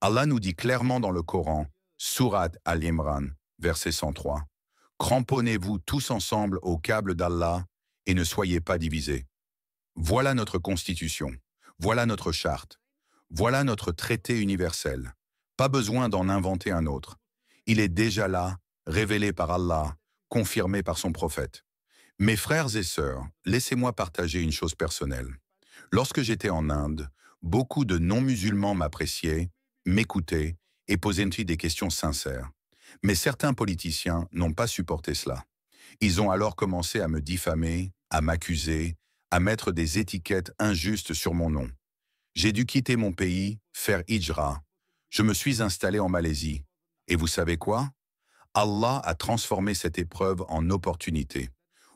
Allah nous dit clairement dans le Coran, Sourate Al-Imran, verset 103, « Cramponnez-vous tous ensemble au câble d'Allah et ne soyez pas divisés. » Voilà notre constitution, voilà notre charte, voilà notre traité universel. Pas besoin d'en inventer un autre. Il est déjà là, révélé par Allah, confirmé par son prophète. Mes frères et sœurs, laissez-moi partager une chose personnelle. Lorsque j'étais en Inde, beaucoup de non-musulmans m'appréciaient, m'écoutaient et posaient des questions sincères. Mais certains politiciens n'ont pas supporté cela. Ils ont alors commencé à me diffamer, à m'accuser, à mettre des étiquettes injustes sur mon nom. J'ai dû quitter mon pays, faire hijra. Je me suis installé en Malaisie. Et vous savez quoi? Allah a transformé cette épreuve en opportunité.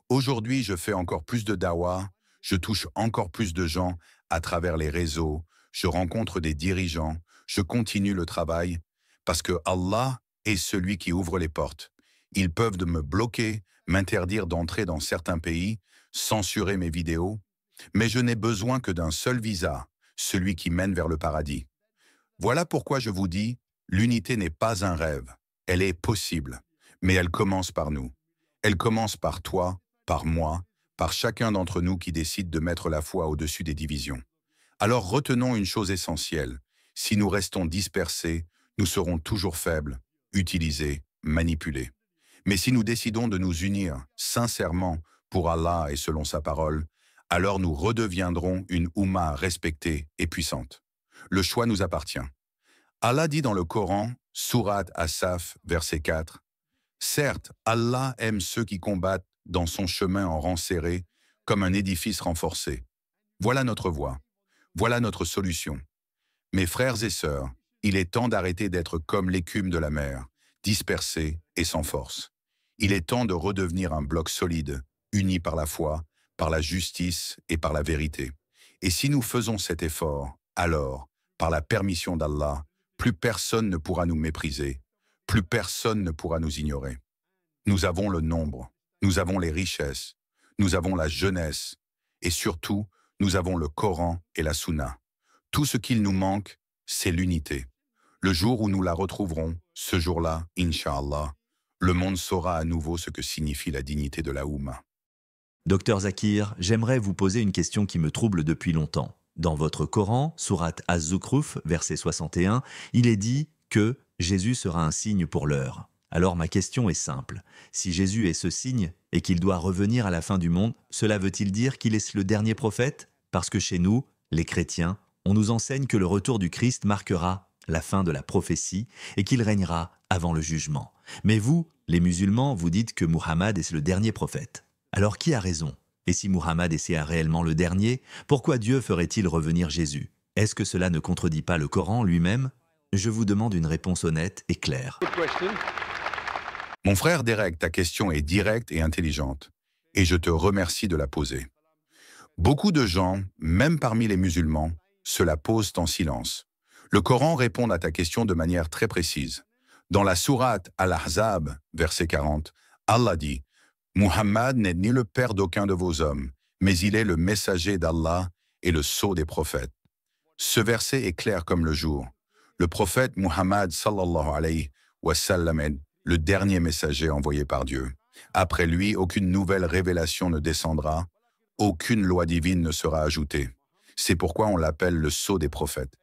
Aujourd'hui, je fais encore plus de dawa, je touche encore plus de gens à travers les réseaux, je rencontre des dirigeants, je continue le travail, parce que Allah est celui qui ouvre les portes. Ils peuvent me bloquer, m'interdire d'entrer dans certains pays, censurer mes vidéos, mais je n'ai besoin que d'un seul visa, celui qui mène vers le paradis. Voilà pourquoi je vous dis, l'unité n'est pas un rêve, elle est possible, mais elle commence par nous. Elle commence par toi, par moi, par chacun d'entre nous qui décide de mettre la foi au-dessus des divisions. Alors retenons une chose essentielle, si nous restons dispersés, nous serons toujours faibles, utilisés, manipulés. Mais si nous décidons de nous unir sincèrement pour Allah et selon sa parole, alors nous redeviendrons une Oumma respectée et puissante. Le choix nous appartient. Allah dit dans le Coran, Sourate As-Saf, verset 4, « Certes, Allah aime ceux qui combattent dans son chemin en rang serré, comme un édifice renforcé. Voilà notre voie. Voilà notre solution. Mes frères et sœurs, il est temps d'arrêter d'être comme l'écume de la mer, dispersés et sans force. Il est temps de redevenir un bloc solide, uni par la foi, par la justice et par la vérité. Et si nous faisons cet effort, alors, par la permission d'Allah, plus personne ne pourra nous mépriser, plus personne ne pourra nous ignorer. Nous avons le nombre, nous avons les richesses, nous avons la jeunesse, et surtout, nous avons le Coran et la Sunna. Tout ce qu'il nous manque, c'est l'unité. Le jour où nous la retrouverons, ce jour-là, Inch'Allah, le monde saura à nouveau ce que signifie la dignité de la Oumma. Docteur Zakir, j'aimerais vous poser une question qui me trouble depuis longtemps. Dans votre Coran, sourate Az-Zukhruf, verset 61, il est dit que Jésus sera un signe pour l'heure. Alors ma question est simple. Si Jésus est ce signe et qu'il doit revenir à la fin du monde, cela veut-il dire qu'il est le dernier prophète? Parce que chez nous, les chrétiens, on nous enseigne que le retour du Christ marquera la fin de la prophétie et qu'il régnera avant le jugement. Mais vous, les musulmans, vous dites que Muhammad est le dernier prophète. Alors qui a raison? Et si Muhammad est réellement le dernier, pourquoi Dieu ferait-il revenir Jésus? Est-ce que cela ne contredit pas le Coran lui-même? Je vous demande une réponse honnête et claire. Mon frère Derek, ta question est directe et intelligente, et je te remercie de la poser. Beaucoup de gens, même parmi les musulmans, se la posent en silence. Le Coran répond à ta question de manière très précise. Dans la sourate Al-Ahzab, verset 40, Allah dit « Muhammad n'est ni le père d'aucun de vos hommes, mais il est le messager d'Allah et le sceau des prophètes. » Ce verset est clair comme le jour. Le prophète Muhammad sallallahu alayhi wa sallam est le dernier messager envoyé par Dieu. Après lui, aucune nouvelle révélation ne descendra, aucune loi divine ne sera ajoutée. C'est pourquoi on l'appelle le sceau des prophètes.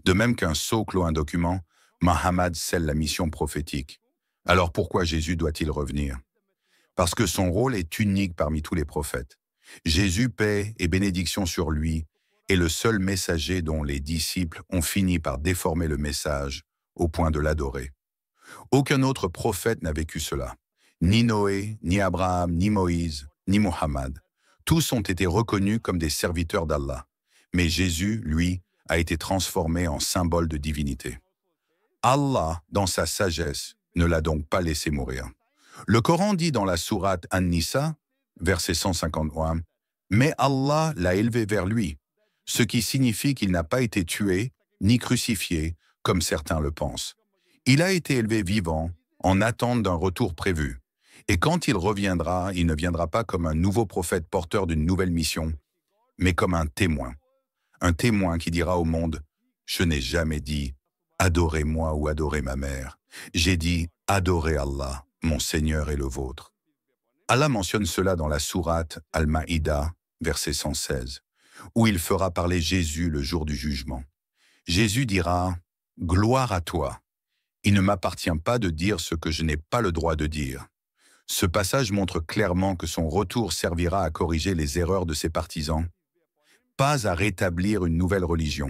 De même qu'un sceau clôt un document, Muhammad scelle la mission prophétique. Alors pourquoi Jésus doit-il revenir? Parce que son rôle est unique parmi tous les prophètes. Jésus, paix et bénédiction sur lui, est le seul messager dont les disciples ont fini par déformer le message au point de l'adorer. Aucun autre prophète n'a vécu cela. Ni Noé, ni Abraham, ni Moïse, ni Mohammed. Tous ont été reconnus comme des serviteurs d'Allah. Mais Jésus, lui, a été transformé en symbole de divinité. Allah, dans sa sagesse, ne l'a donc pas laissé mourir. Le Coran dit dans la sourate An-Nisa, verset 151, « Mais Allah l'a élevé vers lui », ce qui signifie qu'il n'a pas été tué ni crucifié, comme certains le pensent. Il a été élevé vivant, en attente d'un retour prévu. Et quand il reviendra, il ne viendra pas comme un nouveau prophète porteur d'une nouvelle mission, mais comme un témoin. Un témoin qui dira au monde, « Je n'ai jamais dit « Adorez-moi » ou « Adorez ma mère ». J'ai dit « Adorez Allah, mon Seigneur et le vôtre ». Allah mentionne cela dans la sourate Al-Maïda, verset 116, où il fera parler Jésus le jour du jugement. Jésus dira « Gloire à toi ». Il ne m'appartient pas de dire ce que je n'ai pas le droit de dire. Ce passage montre clairement que son retour servira à corriger les erreurs de ses partisans, pas à rétablir une nouvelle religion.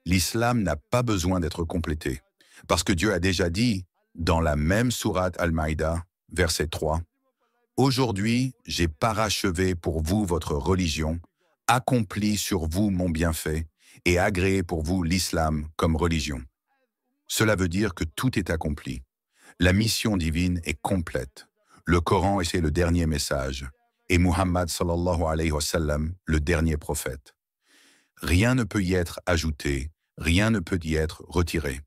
L'islam n'a pas besoin d'être complété, parce que Dieu a déjà dit, dans la même sourate Al-Maïda, verset 3, « Aujourd'hui, j'ai parachevé pour vous votre religion, accompli sur vous mon bienfait, et agréé pour vous l'islam comme religion. » Cela veut dire que tout est accompli. La mission divine est complète. Le Coran est le dernier message, et Muhammad sallallahu alayhi wa sallam, le dernier prophète. Rien ne peut y être ajouté, rien ne peut y être retiré.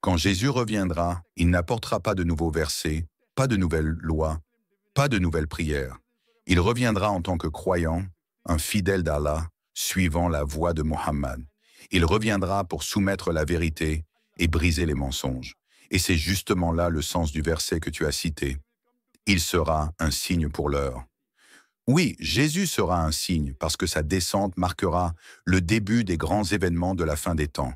Quand Jésus reviendra, il n'apportera pas de nouveaux versets, pas de nouvelles lois, pas de nouvelles prières. Il reviendra en tant que croyant, un fidèle d'Allah, suivant la voie de Muhammad. Il reviendra pour soumettre la vérité et briser les mensonges. Et c'est justement là le sens du verset que tu as cité. Il sera un signe pour l'heure. Oui, Jésus sera un signe parce que sa descente marquera le début des grands événements de la fin des temps.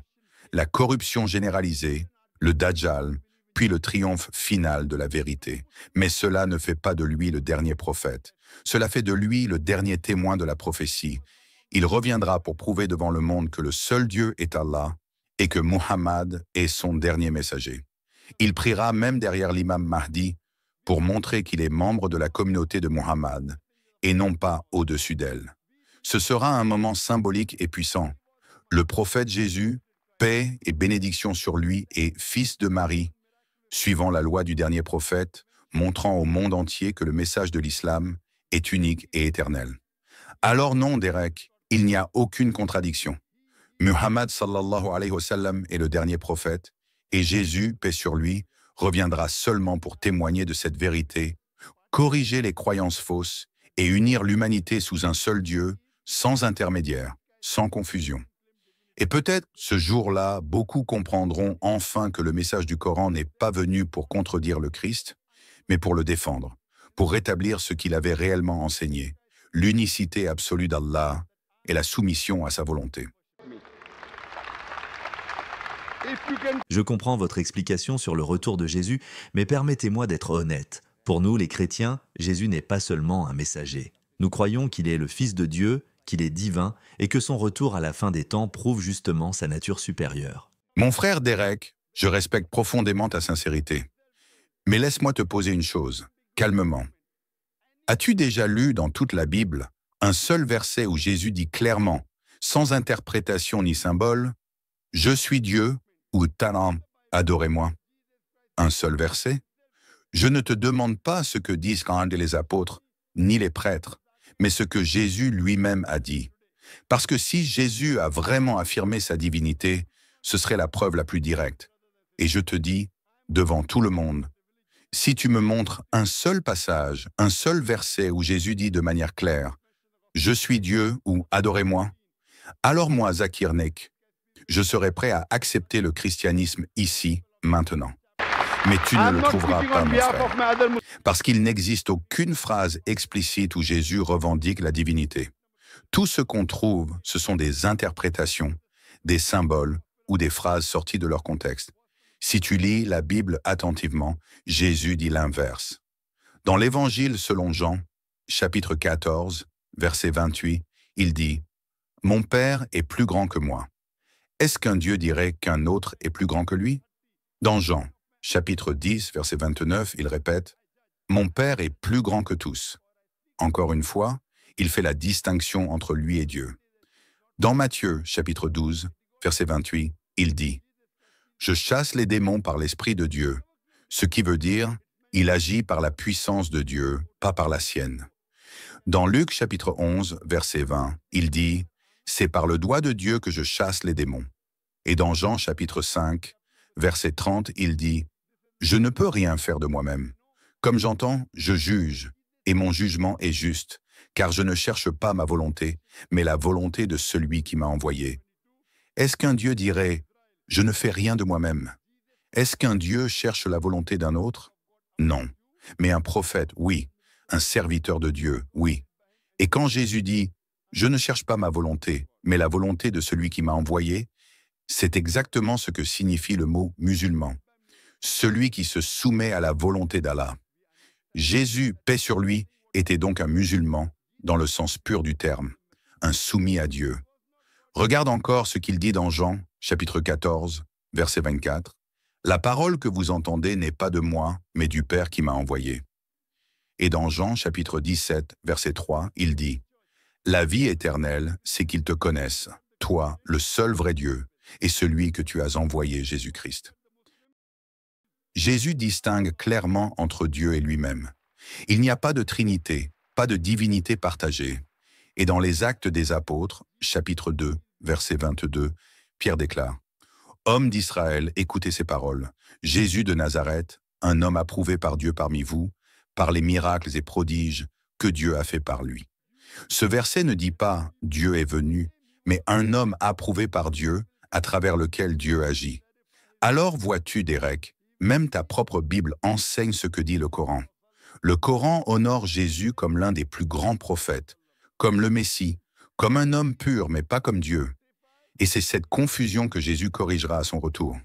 La corruption généralisée, le Dajjal, puis le triomphe final de la vérité. Mais cela ne fait pas de lui le dernier prophète. Cela fait de lui le dernier témoin de la prophétie. Il reviendra pour prouver devant le monde que le seul Dieu est Allah et que Muhammad est son dernier messager. Il priera même derrière l'imam Mahdi pour montrer qu'il est membre de la communauté de Muhammad et non pas au-dessus d'elle. Ce sera un moment symbolique et puissant. Le prophète Jésus, paix et bénédiction sur lui, est fils de Marie, suivant la loi du dernier prophète, montrant au monde entier que le message de l'islam est unique et éternel. Alors non, Derek, il n'y a aucune contradiction. Muhammad sallallahu alayhi wa sallam est le dernier prophète, et Jésus, paix sur lui, reviendra seulement pour témoigner de cette vérité, corriger les croyances fausses et unir l'humanité sous un seul Dieu, sans intermédiaire, sans confusion. Et peut-être ce jour-là, beaucoup comprendront enfin que le message du Coran n'est pas venu pour contredire le Christ, mais pour le défendre, pour rétablir ce qu'il avait réellement enseigné, l'unicité absolue d'Allah et la soumission à sa volonté. Je comprends votre explication sur le retour de Jésus, mais permettez-moi d'être honnête. Pour nous, les chrétiens, Jésus n'est pas seulement un messager. Nous croyons qu'il est le Fils de Dieu, qu'il est divin, et que son retour à la fin des temps prouve justement sa nature supérieure. Mon frère Derek, je respecte profondément ta sincérité. Mais laisse-moi te poser une chose, calmement. As-tu déjà lu dans toute la Bible un seul verset où Jésus dit clairement « sans interprétation ni symbole, « Je suis Dieu » ou « Talam, adorez-moi ». Un seul verset. Je ne te demande pas ce que disent quand les apôtres, ni les prêtres, mais ce que Jésus lui-même a dit. Parce que si Jésus a vraiment affirmé sa divinité, ce serait la preuve la plus directe. Et je te dis, devant tout le monde, si tu me montres un seul passage, un seul verset où Jésus dit de manière claire « Je suis Dieu » ou « Adorez-moi », alors moi, Zakir Naik, je serai prêt à accepter le christianisme ici, maintenant. Mais tu ne le trouveras pas, mon frère, parce qu'il n'existe aucune phrase explicite où Jésus revendique la divinité. Tout ce qu'on trouve, ce sont des interprétations, des symboles ou des phrases sorties de leur contexte. Si tu lis la Bible attentivement, Jésus dit l'inverse. Dans l'Évangile selon Jean, chapitre 14, verset 28, il dit « Mon Père est plus grand que moi. Est-ce qu'un Dieu dirait qu'un autre est plus grand que lui ?» Dans Jean, chapitre 10, verset 29, il répète « Mon Père est plus grand que tous. » Encore une fois, il fait la distinction entre lui et Dieu. Dans Matthieu, chapitre 12, verset 28, il dit « Je chasse les démons par l'Esprit de Dieu », ce qui veut dire « Il agit par la puissance de Dieu, pas par la sienne ». Dans Luc, chapitre 11, verset 20, il dit « C'est par le doigt de Dieu que je chasse les démons ». Et dans Jean, chapitre 5, verset 30, il dit « Je ne peux rien faire de moi-même. Comme j'entends, je juge, et mon jugement est juste, car je ne cherche pas ma volonté, mais la volonté de celui qui m'a envoyé. » Est-ce qu'un Dieu dirait « Je ne fais rien de moi-même » ? Est-ce qu'un Dieu cherche la volonté d'un autre? Non. Mais un prophète, oui. Un serviteur de Dieu, oui. Et quand Jésus dit « Je ne cherche pas ma volonté, mais la volonté de celui qui m'a envoyé », c'est exactement ce que signifie le mot « musulman ». Celui qui se soumet à la volonté d'Allah. Jésus, paix sur lui, était donc un musulman, dans le sens pur du terme, un soumis à Dieu. Regarde encore ce qu'il dit dans Jean, chapitre 14, verset 24. « La parole que vous entendez n'est pas de moi, mais du Père qui m'a envoyé. » Et dans Jean, chapitre 17, verset 3, il dit « La vie éternelle, c'est qu'ils te connaissent, toi, le seul vrai Dieu, et celui que tu as envoyé, Jésus-Christ. » Jésus distingue clairement entre Dieu et lui-même. Il n'y a pas de trinité, pas de divinité partagée. Et dans les Actes des Apôtres, chapitre 2, verset 22, Pierre déclare « Hommes d'Israël, écoutez ces paroles. Jésus de Nazareth, un homme approuvé par Dieu parmi vous, par les miracles et prodiges que Dieu a fait par lui. » Ce verset ne dit pas « Dieu est venu », mais un homme approuvé par Dieu, à travers lequel Dieu agit. Alors vois-tu, Derek, même ta propre Bible enseigne ce que dit le Coran. Le Coran honore Jésus comme l'un des plus grands prophètes, comme le Messie, comme un homme pur, mais pas comme Dieu. Et c'est cette confusion que Jésus corrigera à son retour.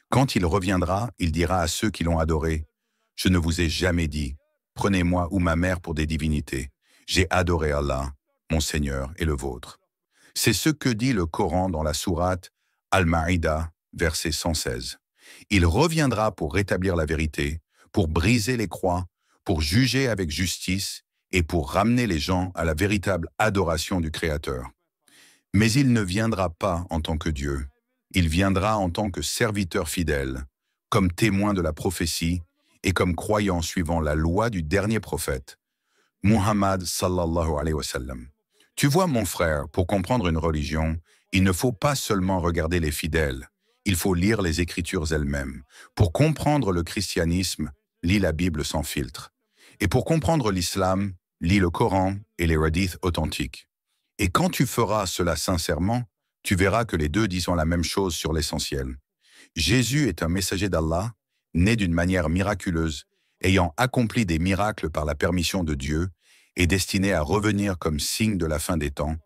Quand il reviendra, il dira à ceux qui l'ont adoré, « Je ne vous ai jamais dit, prenez-moi ou ma mère pour des divinités. J'ai adoré Allah, mon Seigneur et le vôtre. » C'est ce que dit le Coran dans la sourate Al-Ma'ida, verset 116. Il reviendra pour rétablir la vérité, pour briser les croix, pour juger avec justice et pour ramener les gens à la véritable adoration du Créateur. Mais il ne viendra pas en tant que Dieu. Il viendra en tant que serviteur fidèle, comme témoin de la prophétie et comme croyant suivant la loi du dernier prophète, Muhammad sallallahu alayhi wa sallam. Tu vois, mon frère, pour comprendre une religion, il ne faut pas seulement regarder les fidèles, il faut lire les Écritures elles-mêmes. Pour comprendre le christianisme, lis la Bible sans filtre. Et pour comprendre l'islam, lis le Coran et les hadiths authentiques. Et quand tu feras cela sincèrement, tu verras que les deux disent la même chose sur l'essentiel. Jésus est un messager d'Allah, né d'une manière miraculeuse, ayant accompli des miracles par la permission de Dieu et destiné à revenir comme signe de la fin des temps,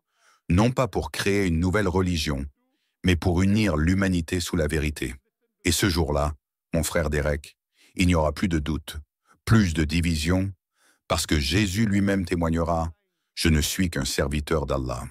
non pas pour créer une nouvelle religion, mais pour unir l'humanité sous la vérité. Et ce jour-là, mon frère Derek, il n'y aura plus de doute, plus de division, parce que Jésus lui-même témoignera « Je ne suis qu'un serviteur d'Allah ».